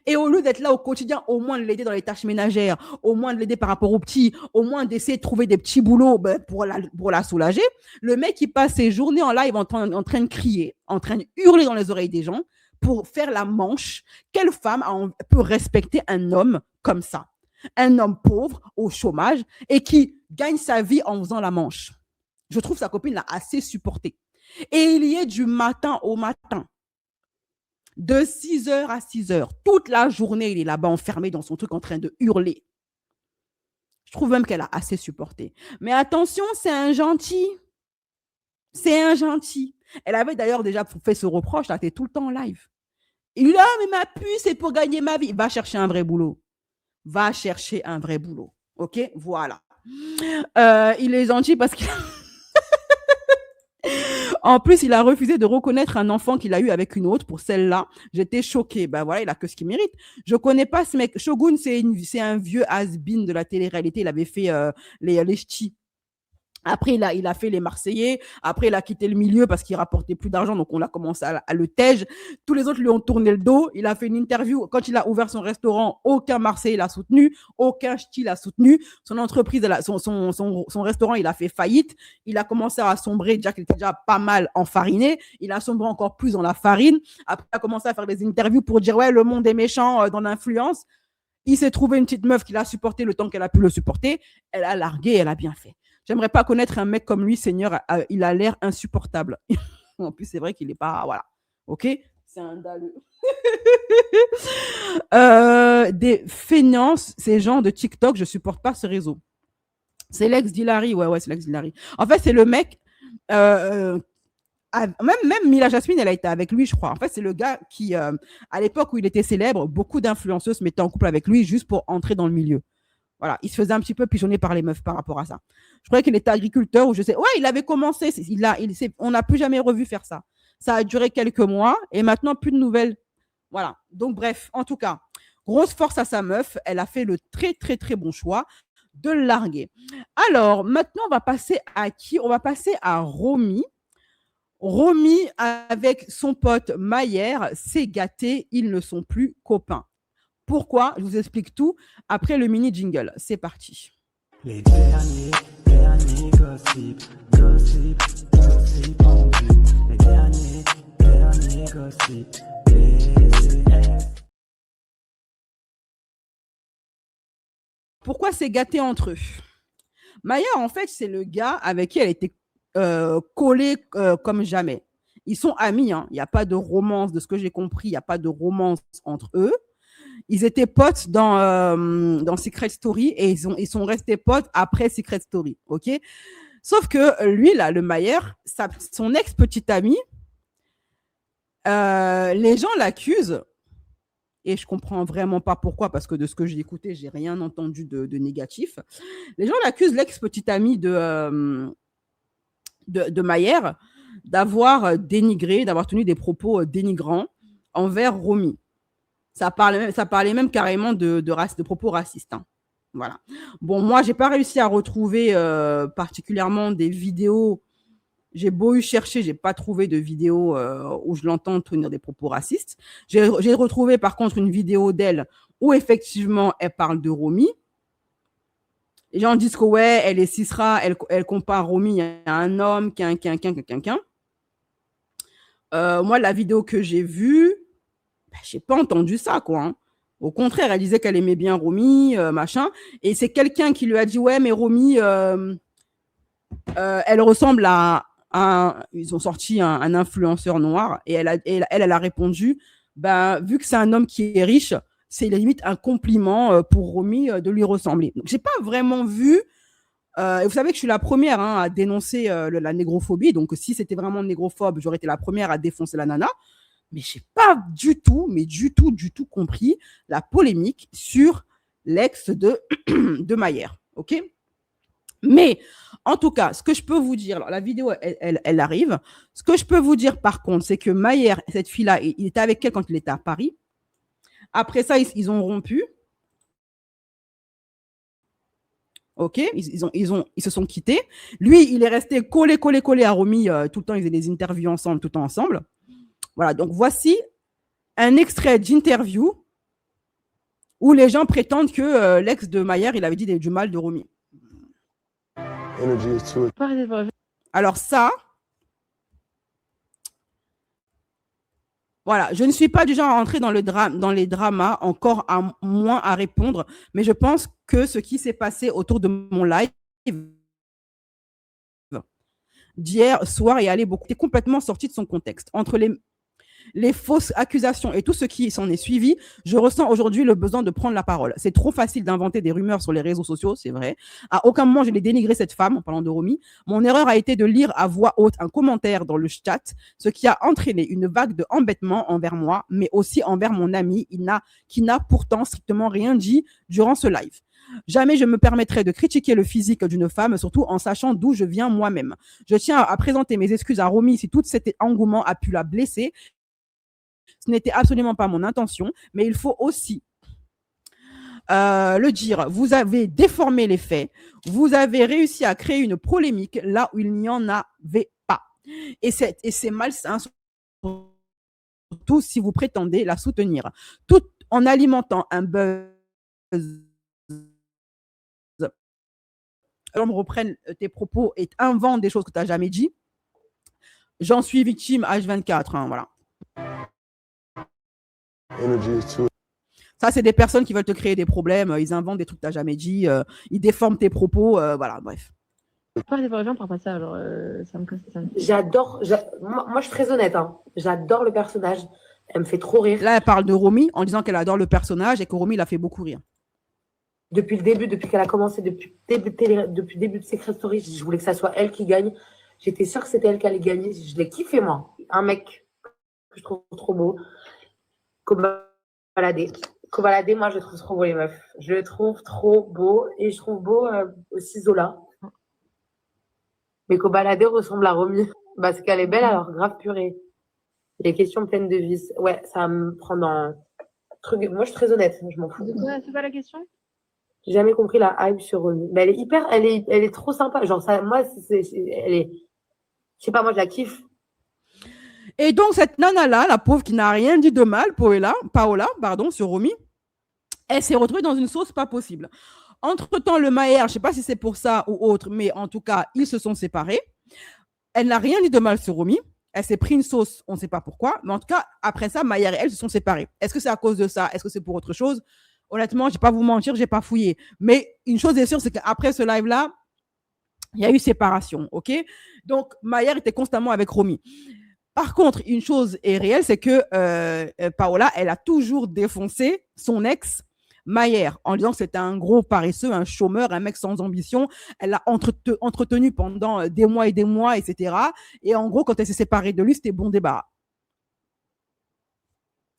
Et au lieu d'être là au quotidien, au moins de l'aider dans les tâches ménagères, au moins de l'aider par rapport aux petits, au moins d'essayer de trouver des petits boulots pour la soulager, le mec, il passe ses journées en live en train de crier, en train de hurler dans les oreilles des gens pour faire la manche. Quelle femme peut respecter un homme comme ça? Un homme pauvre, au chômage, et qui gagne sa vie en faisant la manche. Je trouve sa copine l'a assez supporté. Et il y est du matin au matin. De 6h à 6h. Toute la journée, il est là-bas enfermé dans son truc en train de hurler. Je trouve même qu'elle a assez supporté. Mais attention, c'est un gentil. C'est un gentil. Elle avait d'ailleurs déjà fait ce reproche, là, t'es tout le temps en live. Il lui dit, ah, mais ma puce, c'est pour gagner ma vie. Va chercher un vrai boulot. Va chercher un vrai boulot. OK? Voilà. Il est gentil parce qu'il en plus, il a refusé de reconnaître un enfant qu'il a eu avec une autre pour celle-là. J'étais choquée. Ben voilà, il a que ce qu'il mérite. Je connais pas ce mec. Shogun, c'est un vieux has-been de la télé-réalité. Il avait fait les ch'tis. Après, il a fait les Marseillais. Après, il a quitté le milieu parce qu'il rapportait plus d'argent. Donc, on a commencé à le tège. Tous les autres lui ont tourné le dos. Il a fait une interview. Quand il a ouvert son restaurant, aucun Marseillais l'a soutenu. Aucun ch'ti l'a soutenu. Son entreprise, son restaurant, il a fait faillite. Il a commencé à sombrer. Déjà qu'il était déjà pas mal enfariné. Il a sombré encore plus dans la farine. Après, il a commencé à faire des interviews pour dire, ouais, le monde est méchant dans l'influence. Il s'est trouvé une petite meuf qui l'a supporté le temps qu'elle a pu le supporter. Elle a largué, elle a bien fait. J'aimerais pas connaître un mec comme lui, Seigneur. Il a l'air insupportable. En plus, c'est vrai qu'il est pas. Voilà. OK? C'est un dalleux. Des feignances, ces gens de TikTok, je supporte pas ce réseau. C'est l'ex d'Hilary. Ouais, c'est l'ex d'Hilary. En fait, c'est le mec. Même Mila Jasmine, elle a été avec lui, je crois. En fait, c'est le gars qui, à l'époque où il était célèbre, beaucoup d'influenceuses se mettaient en couple avec lui juste pour entrer dans le milieu. Voilà, il se faisait un petit peu pigeonner par les meufs par rapport à ça. Je croyais qu'il était agriculteur ou je sais. Ouais, il avait commencé. On n'a plus jamais revu faire ça. Ça a duré quelques mois et maintenant, plus de nouvelles. Voilà. Donc, bref, en tout cas, grosse force à sa meuf. Elle a fait le très, très, très bon choix de le larguer. Alors, maintenant, on va passer à qui? On va passer à Romy. Romy, avec son pote Maillère, s'est gâté. Ils ne sont plus copains. Pourquoi? Je vous explique tout après le mini jingle. C'est parti. Les derniers gossip en vue. Les derniers gossip. Pourquoi c'est gâté entre eux? Maya, en fait, c'est le gars avec qui elle était collée comme jamais. Ils sont amis, hein. Il n'y a pas de romance, de ce que j'ai compris, il n'y a pas de romance entre eux. Ils étaient potes dans Secret Story et ils sont restés potes après Secret Story, ok? Sauf que lui, là, le Maillère, son ex-petite amie, les gens l'accusent et je comprends vraiment pas pourquoi, parce que de ce que j'ai écouté, j'ai rien entendu de négatif. Les gens l'accusent, l'ex-petite amie de Maillère, d'avoir dénigré, d'avoir tenu des propos dénigrants envers Romy. Ça parlait même carrément de propos racistes. Hein. Voilà. Bon, moi, j'ai pas réussi à retrouver particulièrement des vidéos. J'ai beau chercher, j'ai pas trouvé de vidéo où je l'entends tenir des propos racistes. J'ai retrouvé par contre une vidéo d'elle où effectivement elle parle de Romy. Les gens disent que ouais, elle est cisra, elle compare Romy à un homme, quelqu'un. Moi, la vidéo que j'ai vue, j'ai pas entendu ça, quoi. Hein. Au contraire, elle disait qu'elle aimait bien Romy, machin. Et c'est quelqu'un qui lui a dit, ouais, mais Romy, elle ressemble à ils ont sorti un influenceur noir. Et elle a répondu, ben, vu que c'est un homme qui est riche, c'est limite un compliment pour Romy de lui ressembler. Donc, j'ai pas vraiment vu. Vous savez que je suis la première à dénoncer la négrophobie. Donc, si c'était vraiment négrophobe, j'aurais été la première à défoncer la nana. Mais je n'ai pas du tout compris la polémique sur l'ex de Maillère. OK? Mais en tout cas, ce que je peux vous dire, alors la vidéo, elle arrive. Ce que je peux vous dire par contre, c'est que Maillère, cette fille-là, il était avec elle quand il était à Paris. Après ça, ils ont rompu. OK, ils se sont quittés. Lui, il est resté collé à Romy tout le temps. Ils faisaient des interviews ensemble, tout le temps ensemble. Voilà, donc voici un extrait d'interview où les gens prétendent que l'ex de Maillère, il avait dit du mal de Romy. Alors ça, voilà, je ne suis pas du genre à entrer dans les dramas, encore moins à répondre, mais je pense que ce qui s'est passé autour de mon live d'hier soir est complètement sorti de son contexte. les fausses accusations et tout ce qui s'en est suivi, je ressens aujourd'hui le besoin de prendre la parole. C'est trop facile d'inventer des rumeurs sur les réseaux sociaux, c'est vrai. À aucun moment je n'ai dénigré cette femme en parlant de Romy. Mon erreur a été de lire à voix haute un commentaire dans le chat, ce qui a entraîné une vague de embêtement envers moi, mais aussi envers mon ami qui n'a pourtant strictement rien dit durant ce live. Jamais je me permettrai de critiquer le physique d'une femme, surtout en sachant d'où je viens moi-même. Je tiens à présenter mes excuses à Romy si tout cet engouement a pu la blesser. Ce n'était absolument pas mon intention, mais il faut aussi le dire. Vous avez déformé les faits. Vous avez réussi à créer une polémique là où il n'y en avait pas. Et c'est malsain, surtout si vous prétendez la soutenir, tout en alimentant un buzz. L'homme reprenne tes propos et invente des choses que tu n'as jamais dit. J'en suis victime H24. Hein, voilà. Ça, c'est des personnes qui veulent te créer des problèmes. Ils inventent des trucs que tu n'as jamais dit. Ils déforment tes propos. Voilà, bref. Pas les gens parlent pas de ça. Alors, ça me casse. J'adore. Moi, je suis très honnête. Hein. J'adore le personnage. Elle me fait trop rire. Là, elle parle de Romy en disant qu'elle adore le personnage et que Romy l'a fait beaucoup rire. Depuis le début, depuis qu'elle a commencé, depuis le début de Secret Story, je voulais que ça soit elle qui gagne. J'étais sûre que c'était elle qui allait gagner. Je l'ai kiffé, moi. Un mec que je trouve trop beau. Kobalade, moi, je le trouve trop beau, les meufs. Je le trouve trop beau. Et je trouve beau aussi Zola. Mais Kobalade ressemble à Romy. Parce qu'elle est belle, alors grave purée. Les questions pleines de vis. Ouais, ça me prend dans... Truc... Moi, je suis très honnête. Je m'en fous. C'est pas la question? J'ai jamais compris la hype sur Romy. Mais elle est trop sympa. Genre, ça, moi, elle est, je sais pas, moi, je la kiffe. Et donc, cette nana-là, la pauvre qui n'a rien dit de mal, Paola, sur Romy, elle s'est retrouvée dans une sauce pas possible. Entre-temps, le Maher, je sais pas si c'est pour ça ou autre, mais en tout cas, ils se sont séparés. Elle n'a rien dit de mal sur Romy. Elle s'est pris une sauce, on ne sait pas pourquoi. Mais en tout cas, après ça, Maher et elle se sont séparés. Est-ce que c'est à cause de ça? Est-ce que c'est pour autre chose? Honnêtement, je ne vais pas vous mentir, je n'ai pas fouillé. Mais une chose est sûre, c'est qu'après ce live-là, il y a eu séparation. OK? Donc, Maher était constamment avec Romy. Par contre, une chose est réelle, c'est que Paola, elle a toujours défoncé son ex, Maher, en disant que c'était un gros paresseux, un chômeur, un mec sans ambition. Elle l'a entretenu pendant des mois, etc. Et en gros, quand elle s'est séparée de lui, c'était bon débarras.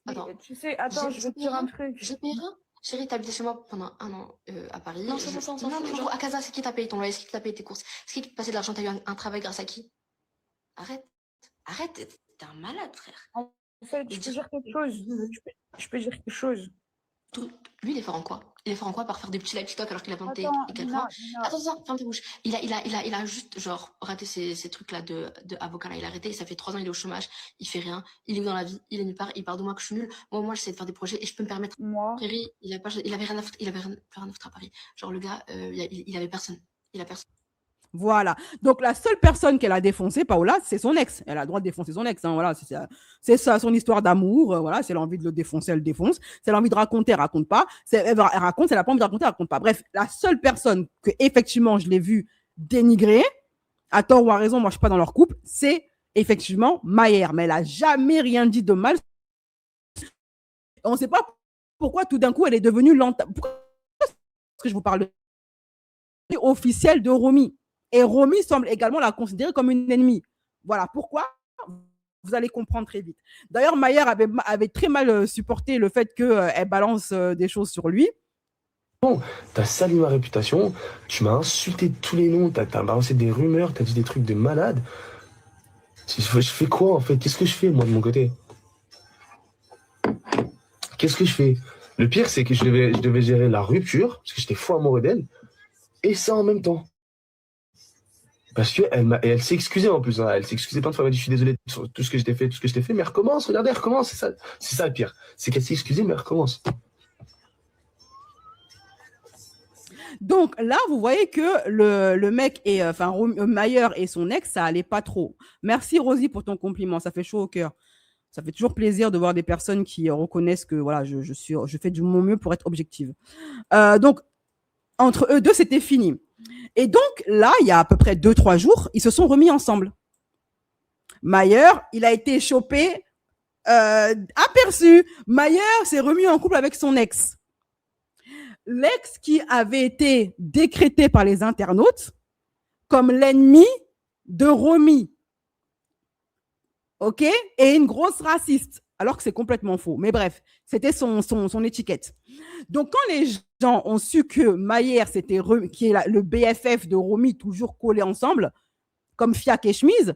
Attends, tu sais, je vais te dire un truc. Chérie, t'as habité chez moi pendant 1 an à Paris. Non, genre à Casa, c'est qui t'a payé ton loyer? C'est qui t'a payé tes courses? C'est qui t'a passé de l'argent? T'as eu un travail grâce à qui? Arrête, t'es un malade, frère. En fait, je peux dire quelque chose. Je peux dire quelque chose. Lui, il est fort en quoi? Il est fort en quoi par faire des petits live TikTok alors qu'il a 24 ans? Attends, ferme ta bouche. Il a juste, genre, raté ces trucs-là de avocat. Là. Il a arrêté, ça fait 3 ans, il est au chômage, il fait rien, il est dans la vie, il est nulle part, il part de moi que je suis nulle. Moi, j'essaie de faire des projets et je peux me permettre. Moi. Chérie, il avait rien à foutre, il avait rien à foutre à Paris. Genre, le gars, il avait personne. Il a personne. Voilà. Donc, la seule personne qu'elle a défoncée, Paola, c'est son ex. Elle a le droit de défoncer son ex. Hein. Voilà, c'est ça, son histoire d'amour. Voilà, si elle a envie de le défoncer, elle le défonce. Si elle a envie de raconter, elle raconte pas. Elle raconte, si elle n'a pas envie de raconter, elle raconte pas. Bref, la seule personne que, effectivement, je l'ai vue dénigrer, à tort ou à raison, moi, je suis pas dans leur couple, c'est effectivement Maher. Mais elle a jamais rien dit de mal. On ne sait pas pourquoi, tout d'un coup, elle est devenue lente. Pourquoi est-ce que je vous parle de officielle de Romy? Et Romy semble également la considérer comme une ennemie. Voilà pourquoi. Vous allez comprendre très vite. D'ailleurs, Maher avait très mal supporté le fait qu'elle balance des choses sur lui. T'as sali ma réputation, tu m'as insulté de tous les noms, t'as balancé des rumeurs, t'as dit des trucs de malade. Je fais quoi en fait? Qu'est-ce que je fais moi de mon côté? Qu'est-ce que je fais? Le pire, c'est que je devais gérer la rupture, parce que j'étais fou amoureux d'elle, et ça en même temps. Parce qu'elle s'est excusée en plus. Hein. Elle s'est excusée plein de fois. Elle m'a dit, je suis désolé pour tout ce que je t'ai fait, mais elle recommence. Regardez, elle recommence. C'est ça le pire. C'est qu'elle s'est excusée, mais elle recommence. Donc là, vous voyez que le mec, Maher et son ex, ça allait pas trop. Merci Rosie pour ton compliment. Ça fait chaud au cœur. Ça fait toujours plaisir de voir des personnes qui reconnaissent que voilà, je fais de mon mieux pour être objective. Donc, entre eux deux, c'était fini. Et donc, là, il y a à peu près 2-3 jours, ils se sont remis ensemble. Maher, il a été chopé aperçu, Mayer s'est remis en couple avec son ex. L'ex qui avait été décrété par les internautes comme l'ennemi de Romy. OK? Et une grosse raciste. Alors que c'est complètement faux. Mais bref, c'était son étiquette. Donc, quand les gens ont su que Mayer, qui est le BFF de Romy, toujours collés ensemble, comme fiac et chemise,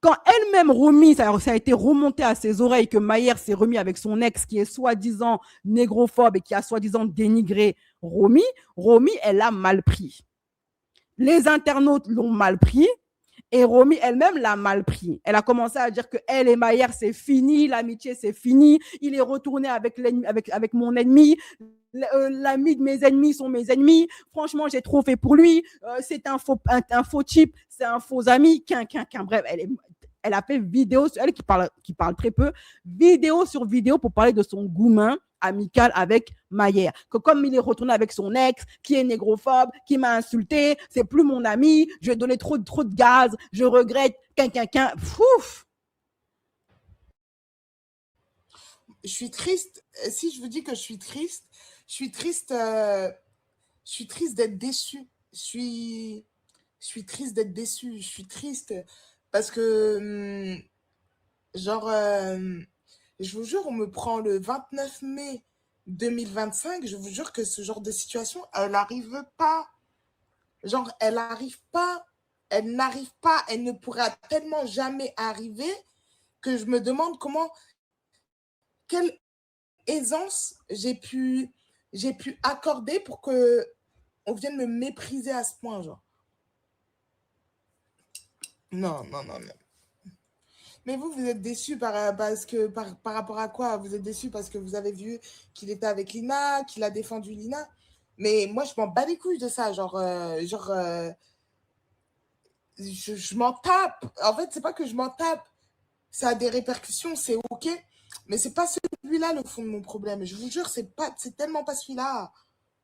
quand elle-même, Romy, ça a été remonté à ses oreilles que Mayer s'est remis avec son ex qui est soi-disant négrophobe et qui a soi-disant dénigré Romy, elle l'a mal pris. Les internautes l'ont mal pris. Et Romy elle-même l'a mal pris. Elle a commencé à dire que elle et Mayer, c'est fini, l'amitié, c'est fini. Il est retourné avec mon ennemi. L'ami de mes ennemis sont mes ennemis. Franchement, j'ai trop fait pour lui. C'est un faux type, c'est un faux ami. Bref, elle a fait vidéo, elle qui parle très peu, vidéo sur vidéo pour parler de son goumin amical avec Mayer. Que comme il est retourné avec son ex, qui est négrophobe, qui m'a insulté, c'est plus mon ami, je lui ai donné trop de gaz, je regrette, Fouf! Je suis triste. Si je vous dis que je suis triste d'être déçue. Je suis triste d'être déçue. Je suis triste parce que, je vous jure, on me prend le 29 mai 2025. Je vous jure que ce genre de situation, elle n'arrive pas. Elle n'arrive pas. Elle ne pourra tellement jamais arriver que je me demande quelle aisance j'ai pu accorder pour que on vienne me mépriser à ce point, genre. Non. Mais vous êtes déçus par rapport à quoi? Vous êtes déçus parce que vous avez vu qu'il était avec Lina, qu'il a défendu Lina. Mais moi, je m'en bats les couilles de ça. Je m'en tape. En fait, c'est pas que je m'en tape. Ça a des répercussions, c'est OK. Mais c'est pas celui-là le fond de mon problème. Je vous jure, c'est tellement pas celui-là.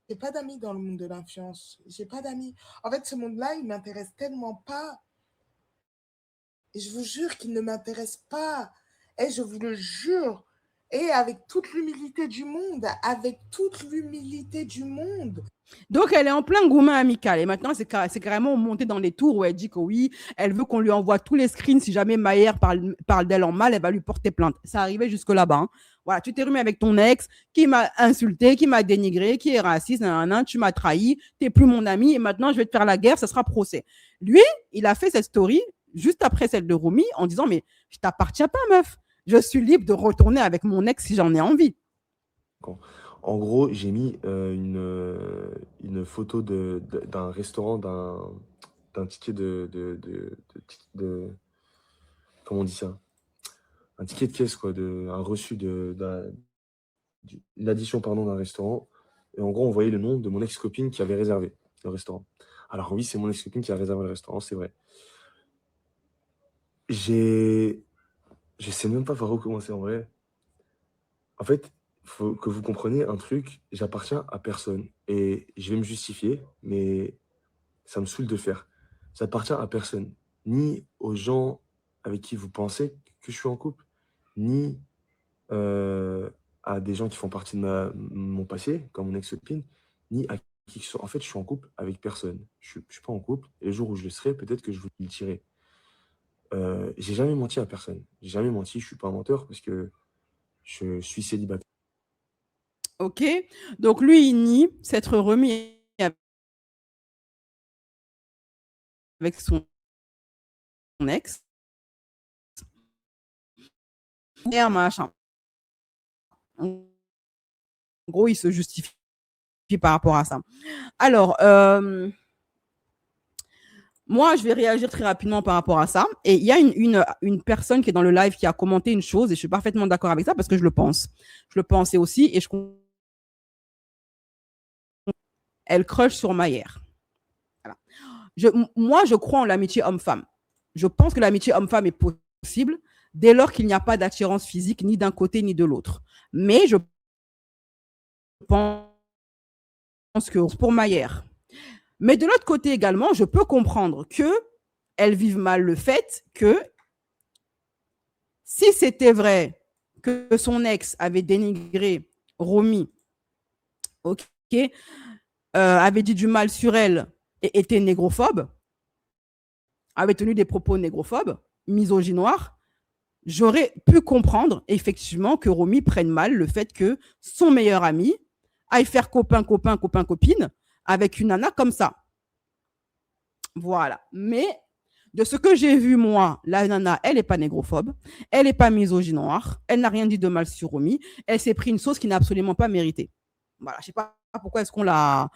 J'ai pas d'amis dans le monde de l'influence. J'ai pas d'amis. En fait, ce monde-là, il m'intéresse tellement pas. Et je vous jure qu'il ne m'intéresse pas. Et je vous le jure. Et avec toute l'humilité du monde. Donc, elle est en plein goumin amical. Et maintenant, c'est carrément monté dans les tours où elle dit que oui, elle veut qu'on lui envoie tous les screens. Si jamais Mayer parle d'elle en mal, elle va lui porter plainte. Ça arrivait jusque là-bas. Hein. Voilà, tu t'es remis avec ton ex qui m'a insulté, qui m'a dénigré, qui est raciste, tu m'as trahi, t'es plus mon ami et maintenant je vais te faire la guerre, ça sera procès. Lui, il a fait cette story juste après celle de Romy en disant mais je t'appartiens pas, meuf. Je suis libre de retourner avec mon ex si j'en ai envie. En gros, j'ai mis une photo d'un restaurant, d'un ticket de comment on dit ça? Un ticket de caisse, quoi, un reçu une addition, pardon, d'un restaurant. Et en gros, on voyait le nom de mon ex-copine qui avait réservé le restaurant. Alors oui, c'est mon ex-copine qui a réservé le restaurant, c'est vrai. Je sais même pas par où commencer en vrai. En fait, il faut que vous compreniez un truc, j'appartiens à personne. Et je vais me justifier, mais ça me saoule de faire. J'appartiens à personne. Ni aux gens avec qui vous pensez que je suis en couple, ni à des gens qui font partie de mon passé, comme mon ex-copine, ni à qui que ce soit. En fait, je suis en couple avec personne. Je ne suis pas en couple. Et le jour où je le serai, peut-être que je vous le dirai. J'ai jamais menti à personne. J'ai jamais menti, je ne suis pas un menteur parce que je suis célibataire. OK. Donc, lui, il nie s'être remis avec son ex. Et un machin. En gros, il se justifie par rapport à ça. Alors, moi, je vais réagir très rapidement par rapport à ça. Et il y a une personne qui est dans le live qui a commenté une chose et je suis parfaitement d'accord avec ça parce que je le pense. Je le pensais aussi et elle crush sur Mayer. Voilà. Moi, je crois en l'amitié homme-femme. Je pense que l'amitié homme-femme est possible dès lors qu'il n'y a pas d'attirance physique ni d'un côté ni de l'autre. Mais je pense que pour Mayer. Mais de l'autre côté également, je peux comprendre qu'elles vivent mal le fait que si c'était vrai que son ex avait dénigré Romy, ok, avait dit du mal sur elle et était négrophobe, avait tenu des propos négrophobes, misogynoires, j'aurais pu comprendre effectivement que Romy prenne mal le fait que son meilleur ami aille faire copain, copine avec une nana comme ça. Voilà. Mais de ce que j'ai vu, moi, la nana, elle n'est pas négrophobe, elle n'est pas misogynoire, elle n'a rien dit de mal sur Romy, elle s'est pris une sauce qui n'a absolument pas mérité. Voilà. Je ne sais pas pourquoi est-ce qu'on l'a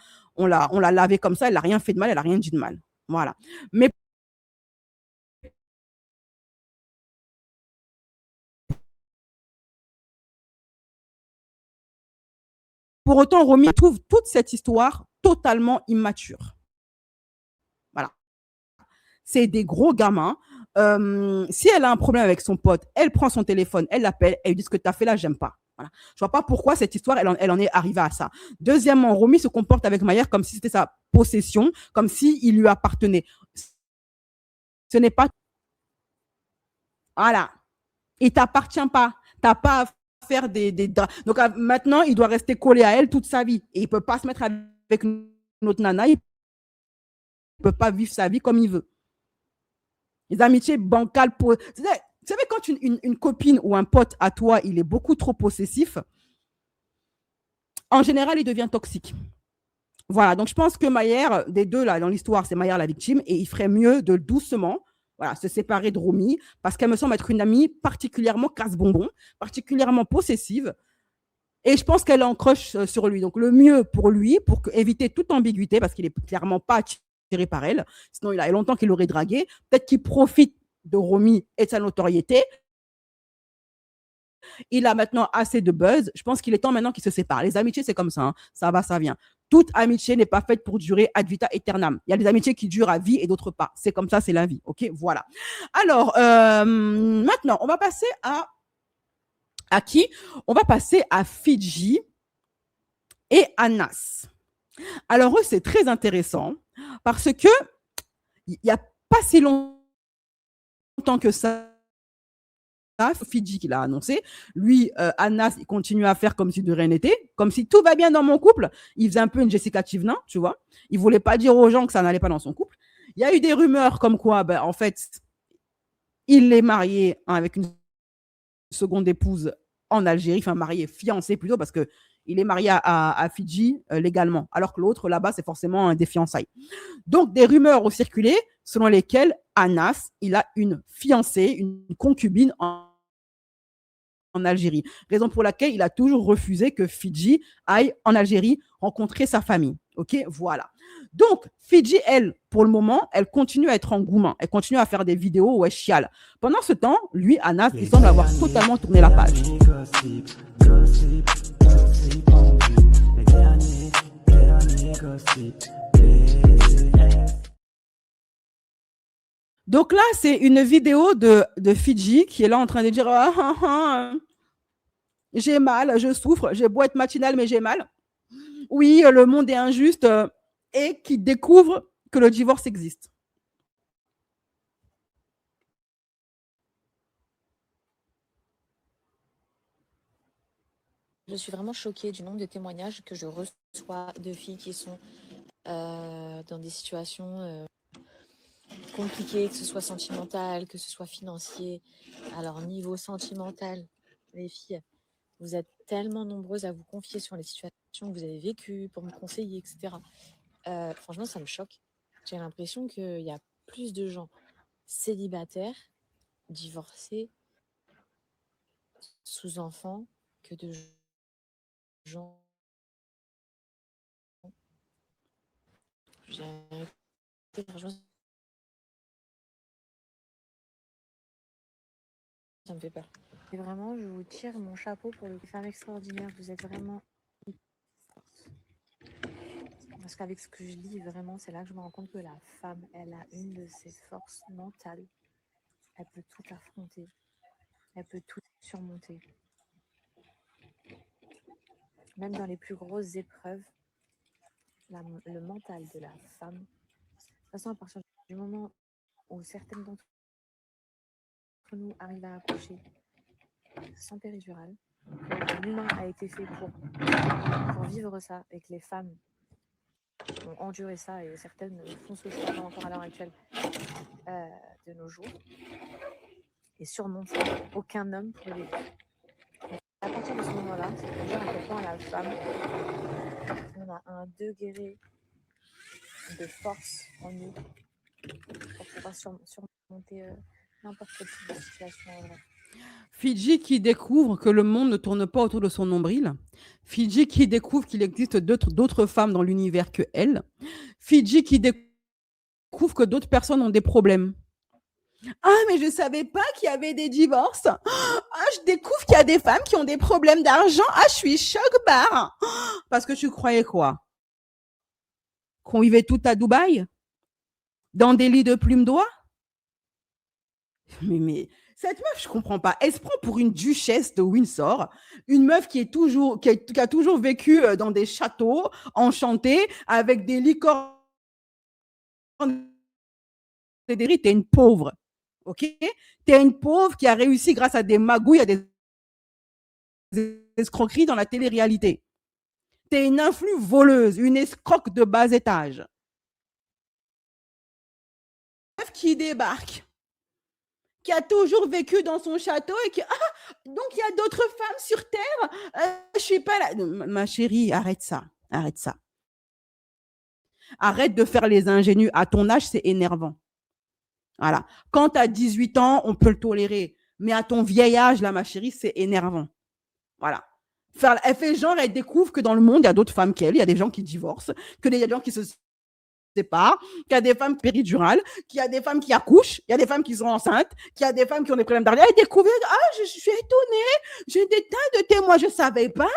lavé comme ça, elle n'a rien fait de mal, elle n'a rien dit de mal. Voilà. Mais pour autant, Romy trouve toute cette histoire totalement immature. Voilà. C'est des gros gamins. Si elle a un problème avec son pote, elle prend son téléphone, elle l'appelle, elle lui dit ce que tu as fait là, j'aime pas. Voilà. Je vois pas pourquoi cette histoire, elle en est arrivée à ça. Deuxièmement, Romy se comporte avec Mayer comme si c'était sa possession, comme s'il lui appartenait. Ce n'est pas. Voilà. Il t'appartient pas. Tu n'as pas à faire des. Donc maintenant, il doit rester collé à elle toute sa vie. Et il ne peut pas se mettre avec une autre nana. Il ne peut pas vivre sa vie comme il veut. Les amitiés bancales. Vous savez, quand une copine ou un pote à toi, il est beaucoup trop possessif, en général, il devient toxique. Voilà, donc je pense que Mayer, des deux là, dans l'histoire, c'est Mayer la victime, et il ferait mieux de doucement se séparer de Romy, parce qu'elle me semble être une amie particulièrement casse-bonbon, particulièrement possessive, et je pense qu'elle est en crush sur lui. Donc le mieux pour lui, pour éviter toute ambiguïté, parce qu'il n'est clairement pas attiré par elle, sinon il a longtemps qu'il l'aurait dragué, peut-être qu'il profite de Romy et de sa notoriété. Il a maintenant assez de buzz. Je pense qu'il est temps maintenant qu'ils se séparent. Les amitiés, c'est comme ça. Hein. Ça va, ça vient. Toute amitié n'est pas faite pour durer ad vita aeternam. Il y a des amitiés qui durent à vie et d'autres pas. C'est comme ça, c'est la vie. OK, voilà. Alors, maintenant, on va passer à qui? On va passer à Fidji et Anas. Alors, eux, c'est très intéressant parce que il n'y a pas si longtemps que ça, Fidji qui l'a annoncé. Lui, Anas, il continue à faire comme si de rien n'était, comme si tout va bien dans mon couple. Il faisait un peu une Jessica Chivna, tu vois. Il voulait pas dire aux gens que ça n'allait pas dans son couple. Il y a eu des rumeurs comme quoi, en fait, il est marié avec une seconde épouse en Algérie, enfin marié, fiancé plutôt, parce que il est marié à Fidji légalement, alors que l'autre, là-bas, c'est forcément des fiançailles. Donc, des rumeurs ont circulé selon lesquelles Anas, il a une fiancée, une concubine en Algérie. Raison pour laquelle il a toujours refusé que Fidji aille en Algérie rencontrer sa famille. OK, voilà. Donc, Fidji, elle, pour le moment, elle continue à être en engouement. Elle continue à faire des vidéos où elle chiale. Pendant ce temps, lui, Anas, il semble avoir totalement tourné la page. Donc là, c'est une vidéo de Fidji qui est là en train de dire j'ai mal, je souffre, j'ai beau être matinale, mais j'ai mal. Oui, le monde est injuste et qui découvre que le divorce existe. Je suis vraiment choquée du nombre de témoignages que je reçois de filles qui sont dans des situations compliquées, que ce soit sentimental, que ce soit financier. Alors, niveau sentimental, les filles, vous êtes tellement nombreuses à vous confier sur les situations que vous avez vécues pour me conseiller, etc. Franchement, ça me choque. J'ai l'impression qu'il y a plus de gens célibataires, divorcés, sous enfants, que de gens. Ça me fait peur. Et vraiment, je vous tire mon chapeau pour les femmes extraordinaires. Vous êtes vraiment... Parce qu'avec ce que je lis, vraiment, c'est là que je me rends compte que la femme, elle a une de ses forces mentales. Elle peut tout affronter. Elle peut tout surmonter. Même dans les plus grosses épreuves, le mental de la femme. De toute façon, à partir du moment où certaines d'entre nous arrivent à accoucher, sans péridurale, que l'humain a été fait pour vivre ça et que les femmes ont enduré ça et certaines font ce choix encore à l'heure actuelle de nos jours et surmontent ça. Aucun homme ne les vivre. À partir de ce moment-là, c'est pour dire à quel point la femme, on a un degré de force en nous pour pouvoir surmonter n'importe quel type de situation. Fidji qui découvre que le monde ne tourne pas autour de son nombril. Fidji qui découvre qu'il existe d'autres femmes dans l'univers que elle. Fidji qui découvre que d'autres personnes ont des problèmes. Ah, mais je ne savais pas qu'il y avait des divorces. Ah, je découvre qu'il y a des femmes qui ont des problèmes d'argent. Ah, je suis choc-barre. Parce que tu croyais quoi? Qu'on vivait tout à Dubaï? Dans des lits de plumes d'oie? Mais cette meuf, je comprends pas. Elle se prend pour une duchesse de Windsor, une meuf qui a toujours vécu dans des châteaux enchantés avec des licornes. T'es une pauvre, ok? T'es une pauvre qui a réussi grâce à des magouilles, à des escroqueries dans la télé-réalité. T'es une influe voleuse, une escroque de bas étage. Meuf qui débarque, qui a toujours vécu dans son château et qui donc il y a d'autres femmes sur terre. Je suis pas là. Ma chérie, arrête ça, arrête ça. Arrête de faire les ingénus. À ton âge, c'est énervant. Voilà. Quand tu as 18 ans, on peut le tolérer. Mais à ton vieil âge, là, ma chérie, c'est énervant. Voilà. Elle fait genre, elle découvre que dans le monde, il y a d'autres femmes qu'elle, il y a des gens qui divorcent, qu'il y a des gens qui se séparent, qu'il y a des femmes péridurales, qu'il y a des femmes qui accouchent, il y a des femmes qui sont enceintes, qu'il y a des femmes qui ont des problèmes d'argent. Elle découvre, je suis étonnée, j'ai des tas de témoins, je ne savais pas.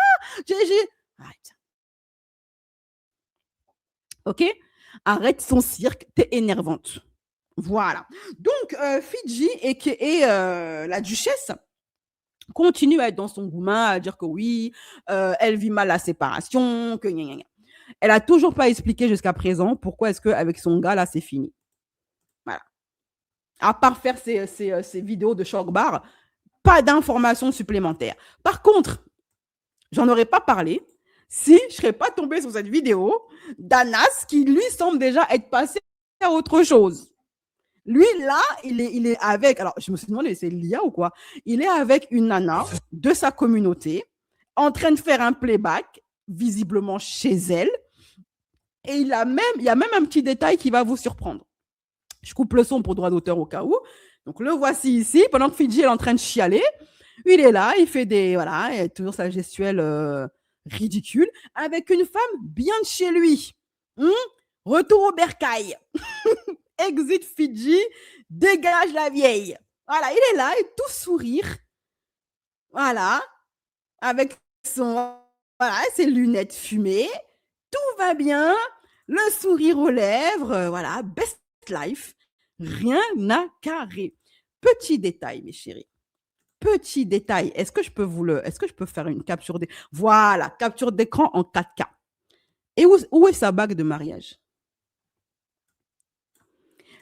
Arrête. Ok? Arrête son cirque, t'es énervante. Voilà. Donc, Fidji et la duchesse continue à être dans son gourmand, à dire que oui, elle vit mal la séparation, que gna gna gna. Elle n'a toujours pas expliqué jusqu'à présent pourquoi est-ce qu'avec son gars, là, c'est fini. Voilà. À part faire ces vidéos de choc bar, pas d'informations supplémentaires. Par contre, j'en aurais pas parlé si je ne serais pas tombée sur cette vidéo d'Anas qui, lui, semble déjà être passé à autre chose. Lui, là, il est avec... Alors, je me suis demandé, c'est Lia ou quoi? Il est avec une nana de sa communauté, en train de faire un playback, visiblement chez elle. Et il y a même un petit détail qui va vous surprendre. Je coupe le son pour droit d'auteur au cas où. Donc, le voici ici, pendant que Fidji est en train de chialer. Il est là, il fait des... Voilà, il a toujours sa gestuelle ridicule, avec une femme bien de chez lui. Retour au bercail. Exit Fidji, dégage la vieille. Voilà, il est là, et tout sourire. Voilà, avec ses lunettes fumées. Tout va bien, le sourire aux lèvres. Voilà, best life. Rien à carrer. Petit détail, mes chéris. Petit détail. Est-ce que je peux faire une capture d'écran? Voilà, capture d'écran en 4K. Et où est sa bague de mariage?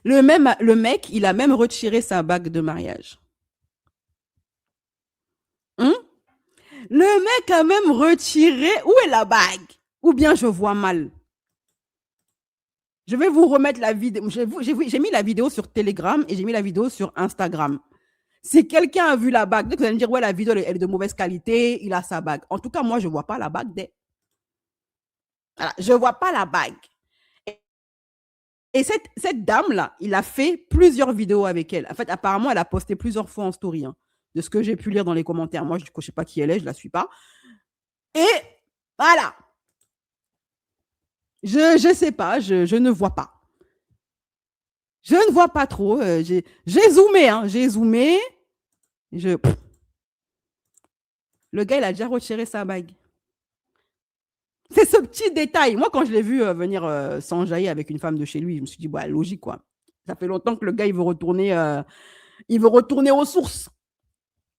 Le mec, il a même retiré sa bague de mariage. Le mec a même retiré... Où est la bague? Ou bien je vois mal. Je vais vous remettre la vidéo. J'ai mis la vidéo sur Telegram et j'ai mis la vidéo sur Instagram. Si quelqu'un a vu la bague, vous allez me dire, ouais, la vidéo elle est de mauvaise qualité, il a sa bague. En tout cas, moi, je ne vois pas la bague. Voilà, je ne vois pas la bague. Et cette dame-là, il a fait plusieurs vidéos avec elle. En fait, apparemment, elle a posté plusieurs fois en story, de ce que j'ai pu lire dans les commentaires. Moi, je ne sais pas qui elle est, je ne la suis pas. Et voilà. Je ne sais pas, je ne vois pas. Je ne vois pas trop. J'ai zoomé, Le gars, il a déjà retiré sa bague. C'est ce petit détail. Moi, quand je l'ai vu venir s'enjailler avec une femme de chez lui, je me suis dit, bah, logique, quoi. Ça fait longtemps que le gars, il veut retourner aux sources.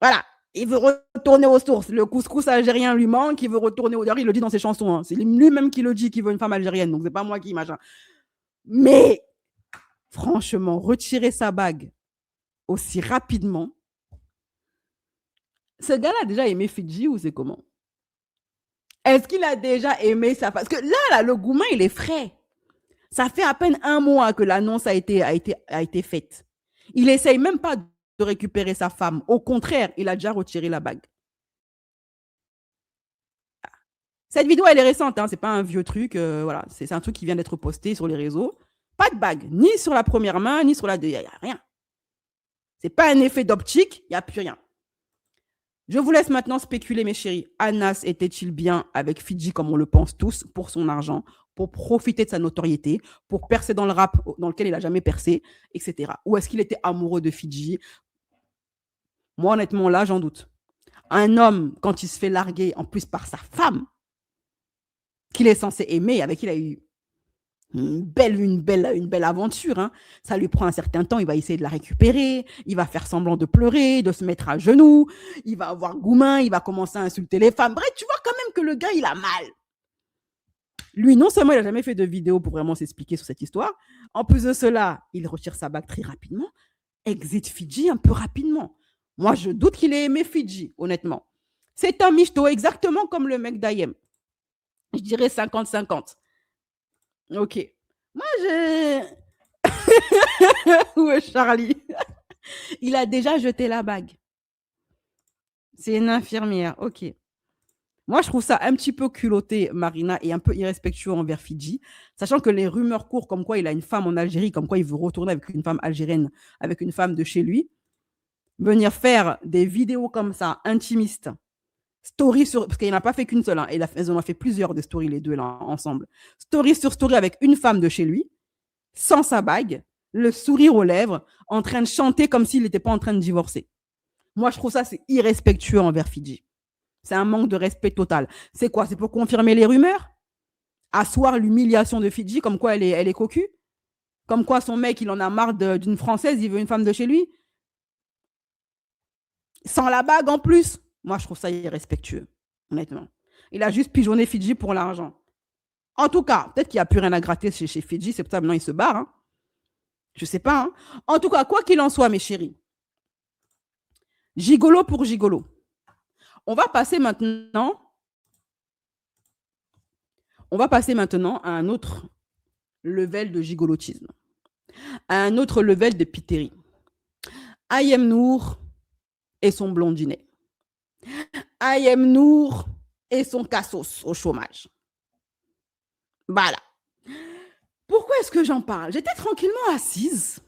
Voilà. Il veut retourner aux sources. Le couscous algérien lui manque, il veut retourner aux... D'ailleurs, il le dit dans ses chansons. C'est lui-même qui le dit qu'il veut une femme algérienne. Donc, c'est pas moi qui machin. Mais, franchement, retirer sa bague aussi rapidement, Ce gars-là a déjà aimé Fidji ou c'est comment? Est-ce qu'il a déjà aimé ça? Parce que là, le gourmand, il est frais. Ça fait à peine 1 mois que l'annonce a été faite. Il essaye même pas de récupérer sa femme. Au contraire, il a déjà retiré la bague. Cette vidéo, elle est récente, hein, c'est pas un vieux truc. Voilà, c'est un truc qui vient d'être posté sur les réseaux. Pas de bague, ni sur la première main, ni sur la deuxième. Il n'y a rien. C'est pas un effet d'optique, il n'y a plus rien. Je vous laisse maintenant spéculer, mes chéris. Anas était-il bien avec Fidji, comme on le pense tous, pour son argent, pour profiter de sa notoriété, pour percer dans le rap dans lequel il n'a jamais percé, etc. Ou est-ce qu'il était amoureux de Fidji? Moi, honnêtement, là, j'en doute. Un homme, quand il se fait larguer, en plus par sa femme, qu'il est censé aimer, avec qui il a eu une belle aventure, hein. Ça lui prend un certain temps, il va essayer de la récupérer, il va faire semblant de pleurer, de se mettre à genoux, il va avoir Goumin, il va commencer à insulter les femmes. Bref, tu vois quand même que le gars, il a mal. Lui, non seulement il n'a jamais fait de vidéo pour vraiment s'expliquer sur cette histoire, en plus de cela, il retire sa bague très rapidement, exit Fidji un peu rapidement. Moi, je doute qu'il ait aimé Fidji, honnêtement. C'est un michto, exactement comme le mec d'Ayem. Je dirais 50-50. Ok. Moi, Où est Charlie? Il a déjà jeté la bague. C'est une infirmière. Ok. Moi, je trouve ça un petit peu culotté, Marina, et un peu irrespectueux envers Fidji, sachant que les rumeurs courent comme quoi il a une femme en Algérie, comme quoi il veut retourner avec une femme algérienne, avec une femme de chez lui. Venir faire des vidéos comme ça, intimistes, story sur, parce qu'il n'a pas fait qu'une seule, hein, ils en ont fait plusieurs de stories, les deux là, ensemble. Story sur story avec une femme de chez lui, sans sa bague, le sourire aux lèvres, en train de chanter comme s'il n'était pas en train de divorcer. Moi, je trouve ça, c'est irrespectueux envers Fidji. C'est un manque de respect total. C'est quoi? C'est pour confirmer les rumeurs? Asseoir l'humiliation de Fidji, comme quoi elle est cocu? Comme quoi son mec, il en a marre d'une Française, il veut une femme de chez lui? Sans la bague en plus? Moi, je trouve ça irrespectueux, honnêtement. Il a juste pigeonné Fidji pour l'argent. En tout cas, peut-être qu'il n'y a plus rien à gratter chez Fidji, c'est pour ça que maintenant il se barre. Hein. Je ne sais pas. Hein. En tout cas, quoi qu'il en soit, mes chéris, gigolo pour gigolo. On va passer maintenant à un autre level de gigolotisme, à un autre level de pitérie. Ayem Nour et son blondinet. Ayem Nour et son cassos au chômage. Voilà. Pourquoi est-ce que j'en parle? J'étais tranquillement assise,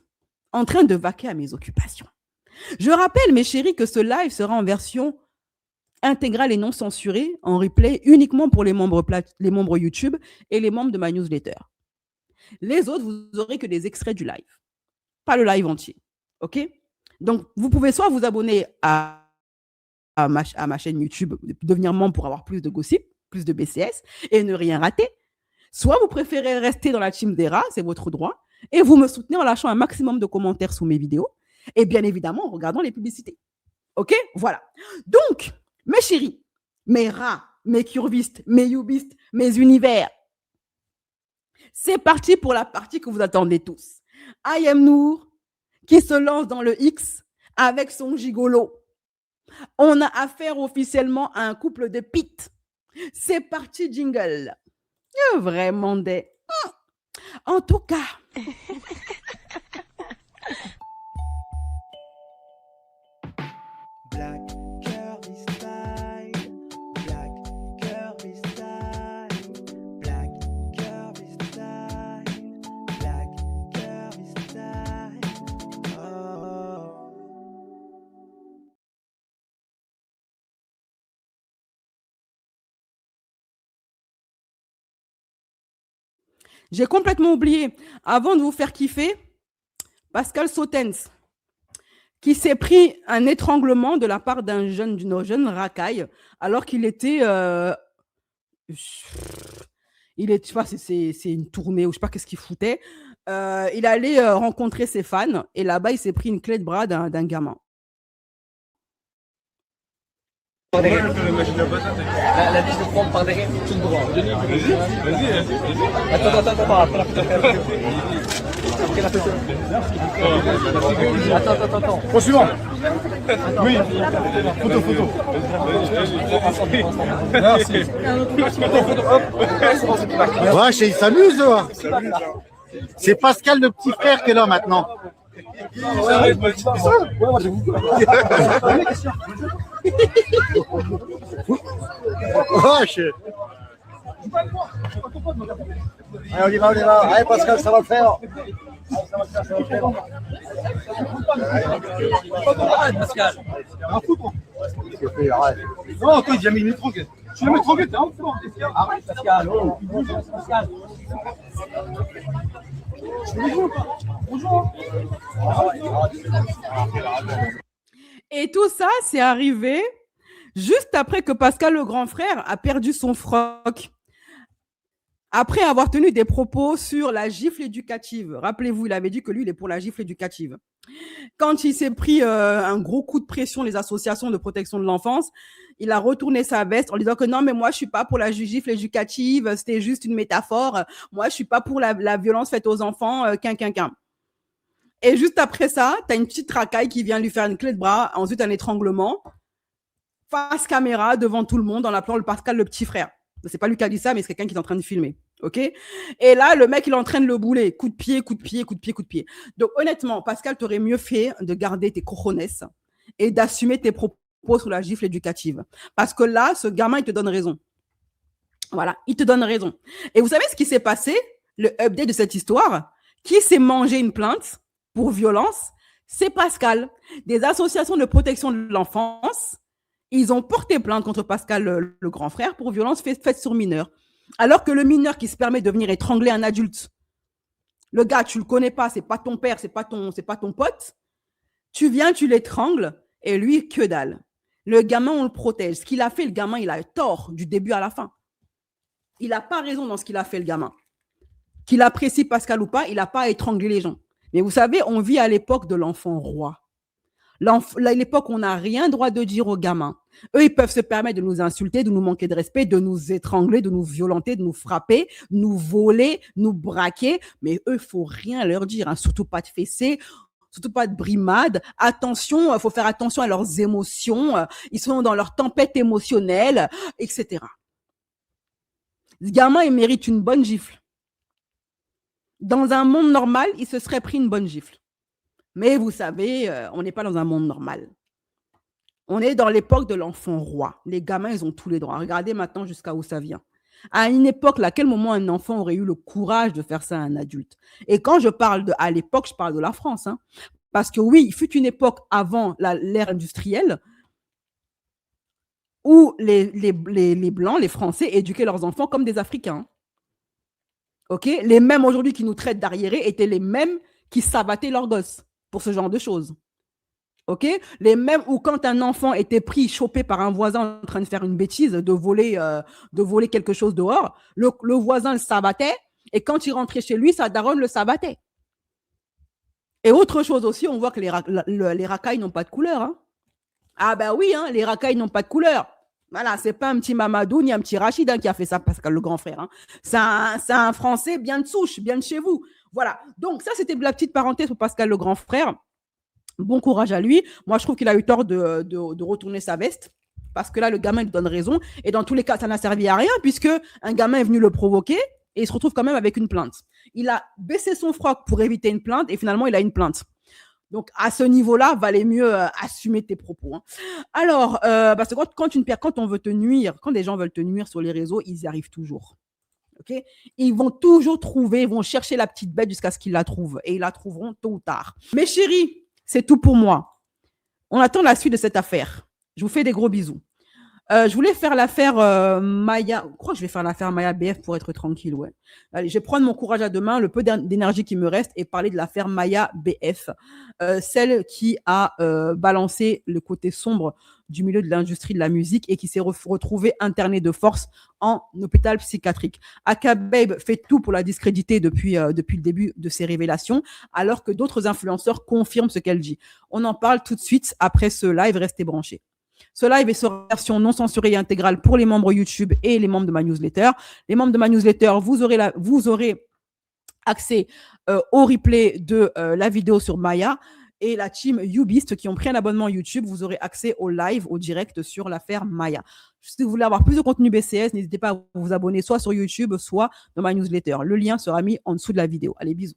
en train de vaquer à mes occupations. Je rappelle, mes chéris, que ce live sera en version intégrale et non censurée, en replay, uniquement pour les membres YouTube et les membres de ma newsletter. Les autres, vous n'aurez que des extraits du live, pas le live entier. OK? Donc, vous pouvez soit vous abonner à ma chaîne YouTube, devenir membre pour avoir plus de gossip, plus de BCS et ne rien rater. Soit vous préférez rester dans la team des rats, c'est votre droit, et vous me soutenez en lâchant un maximum de commentaires sous mes vidéos, et bien évidemment en regardant les publicités. OK? Voilà. Donc, mes chéris, mes rats, mes curvistes, mes youbistes, mes univers, c'est parti pour la partie que vous attendez tous. Ayem Nour qui se lance dans le X avec son gigolo. On a affaire officiellement à un couple de pit. C'est parti, jingle. Vraiment des... En tout cas... Black Kirby style, Black Kirby style, Black Kirby style, Black Kirby style. Oh. J'ai complètement oublié, avant de vous faire kiffer, Pascal Sautens, qui s'est pris un étranglement de la part d'une jeune racaille, alors qu'il était... tu vois, c'est une tournée, ou je sais pas qu'est-ce qu'il foutait. Il allait rencontrer ses fans, et là-bas, il s'est pris une clé de bras d'un gamin. La liste de prendre par derrière, tout droit. Vas-y. Attends. Attends. Au suivant. Oui. Photo. Merci. Wesh, il s'amuse, là. C'est Pascal, le petit frère, qui est là maintenant. Wesh. Allez, on y va. Allez, Pascal, ça va le faire. Arrête, Pascal. Non, toi, il a mis une troquette. Tu l'as mis troquette, hein? Arrête, Pascal. Pascal. Bonjour. Et tout ça, c'est arrivé juste après que Pascal, le grand frère, a perdu son froc. Après avoir tenu des propos sur la gifle éducative. Rappelez-vous, il avait dit que lui, il est pour la gifle éducative. Quand il s'est pris un gros coup de pression, les associations de protection de l'enfance, il a retourné sa veste en disant que non, mais moi, je suis pas pour la gifle éducative, c'était juste une métaphore. Moi, je suis pas pour la violence faite aux enfants, Et juste après ça, tu as une petite racaille qui vient lui faire une clé de bras, ensuite un étranglement, face caméra, devant tout le monde, en l'appelant le Pascal, le petit frère. C'est pas lui qui a dit ça, mais c'est quelqu'un qui est en train de filmer. OK? Et là, le mec, il est en train de le bouler. Coup de pied. Donc, honnêtement, Pascal, t'aurais mieux fait de garder tes cojones et d'assumer tes propos sur la gifle éducative. Parce que là, ce gamin, il te donne raison. Voilà, il te donne raison. Et vous savez ce qui s'est passé? Le update de cette histoire? Qui s'est mangé une plainte pour violence? C'est Pascal. Des associations de protection de l'enfance, ils ont porté plainte contre Pascal, le grand frère, pour violence faite sur mineur. Alors que le mineur qui se permet de venir étrangler un adulte, le gars, tu le connais pas, c'est pas ton père, c'est pas ton pote, tu viens, tu l'étrangles, et lui, que dalle. Le gamin, on le protège. Ce qu'il a fait, le gamin, il a tort du début à la fin. Il n'a pas raison dans ce qu'il a fait, le gamin. Qu'il apprécie Pascal ou pas, il n'a pas à étrangler les gens. Mais vous savez, on vit à l'époque de l'enfant roi. L'époque où on n'a rien droit de dire aux gamins. Eux, ils peuvent se permettre de nous insulter, de nous manquer de respect, de nous étrangler, de nous violenter, de nous frapper, nous voler, nous braquer. Mais eux, il ne faut rien leur dire, hein. Surtout pas de fessées, surtout pas de brimades. Attention, il faut faire attention à leurs émotions. Ils sont dans leur tempête émotionnelle, etc. Ce gamin, il mérite une bonne gifle. Dans un monde normal, il se serait pris une bonne gifle. Mais vous savez, on n'est pas dans un monde normal. On est dans l'époque de l'enfant roi. Les gamins, ils ont tous les droits. Regardez maintenant jusqu'à où ça vient. À une époque, à quel moment un enfant aurait eu le courage de faire ça à un adulte? Et quand je parle à l'époque, je parle de la France. Hein. Parce que oui, il fut une époque avant l'ère industrielle où les Blancs, les Français, éduquaient leurs enfants comme des Africains. Okay? Les mêmes aujourd'hui qui nous traitent d'arriérés étaient les mêmes qui sabattaient leurs gosses pour ce genre de choses. OK? Les mêmes où quand un enfant était pris, chopé par un voisin en train de faire une bêtise, de voler quelque chose dehors, le voisin le sabattait et quand il rentrait chez lui, sa daronne le sabattait. Et autre chose aussi, on voit que les racailles n'ont pas de couleur. Hein. Ah ben oui, hein, les racailles n'ont pas de couleur. Voilà, c'est pas un petit Mamadou ni un petit Rachid hein, qui a fait ça, Pascal, le grand frère. Hein. C'est un Français bien de souche, bien de chez vous. Voilà, donc ça, c'était la petite parenthèse pour Pascal, le grand frère. Bon courage à lui. Moi, je trouve qu'il a eu tort de retourner sa veste parce que là, le gamin lui donne raison. Et dans tous les cas, ça n'a servi à rien puisque un gamin est venu le provoquer et il se retrouve quand même avec une plainte. Il a baissé son froc pour éviter une plainte et finalement, il a une plainte. Donc, à ce niveau-là, valait mieux assumer tes propos. Hein. Alors, parce que quand on veut te nuire, quand des gens veulent te nuire sur les réseaux, ils y arrivent toujours. Okay? Ils vont toujours trouver, ils vont chercher la petite bête jusqu'à ce qu'ils la trouvent. Et ils la trouveront tôt ou tard. Mes chéris, c'est tout pour moi. On attend la suite de cette affaire. Je vous fais des gros bisous. Je voulais faire l'affaire Maya. Je crois que je vais faire l'affaire Maya BF pour être tranquille. Ouais. Allez, je vais prendre mon courage à deux mains, le peu d'énergie qui me reste et parler de l'affaire Maya BF. Celle qui a balancé le côté sombre du milieu de l'industrie de la musique et qui s'est retrouvée internée de force en hôpital psychiatrique. Aka Babe fait tout pour la discréditer depuis le début de ses révélations, alors que d'autres influenceurs confirment ce qu'elle dit. On en parle tout de suite après ce live. Restez branchés. Ce live est sur version non censurée et intégrale pour les membres YouTube et les membres de ma newsletter. Les membres de ma newsletter, vous aurez accès au replay de la vidéo sur Maya. Et la team Ubist qui ont pris un abonnement YouTube, vous aurez accès au live, au direct sur l'affaire Maya. Si vous voulez avoir plus de contenu BCS, n'hésitez pas à vous abonner soit sur YouTube, soit dans ma newsletter. Le lien sera mis en dessous de la vidéo. Allez, bisous.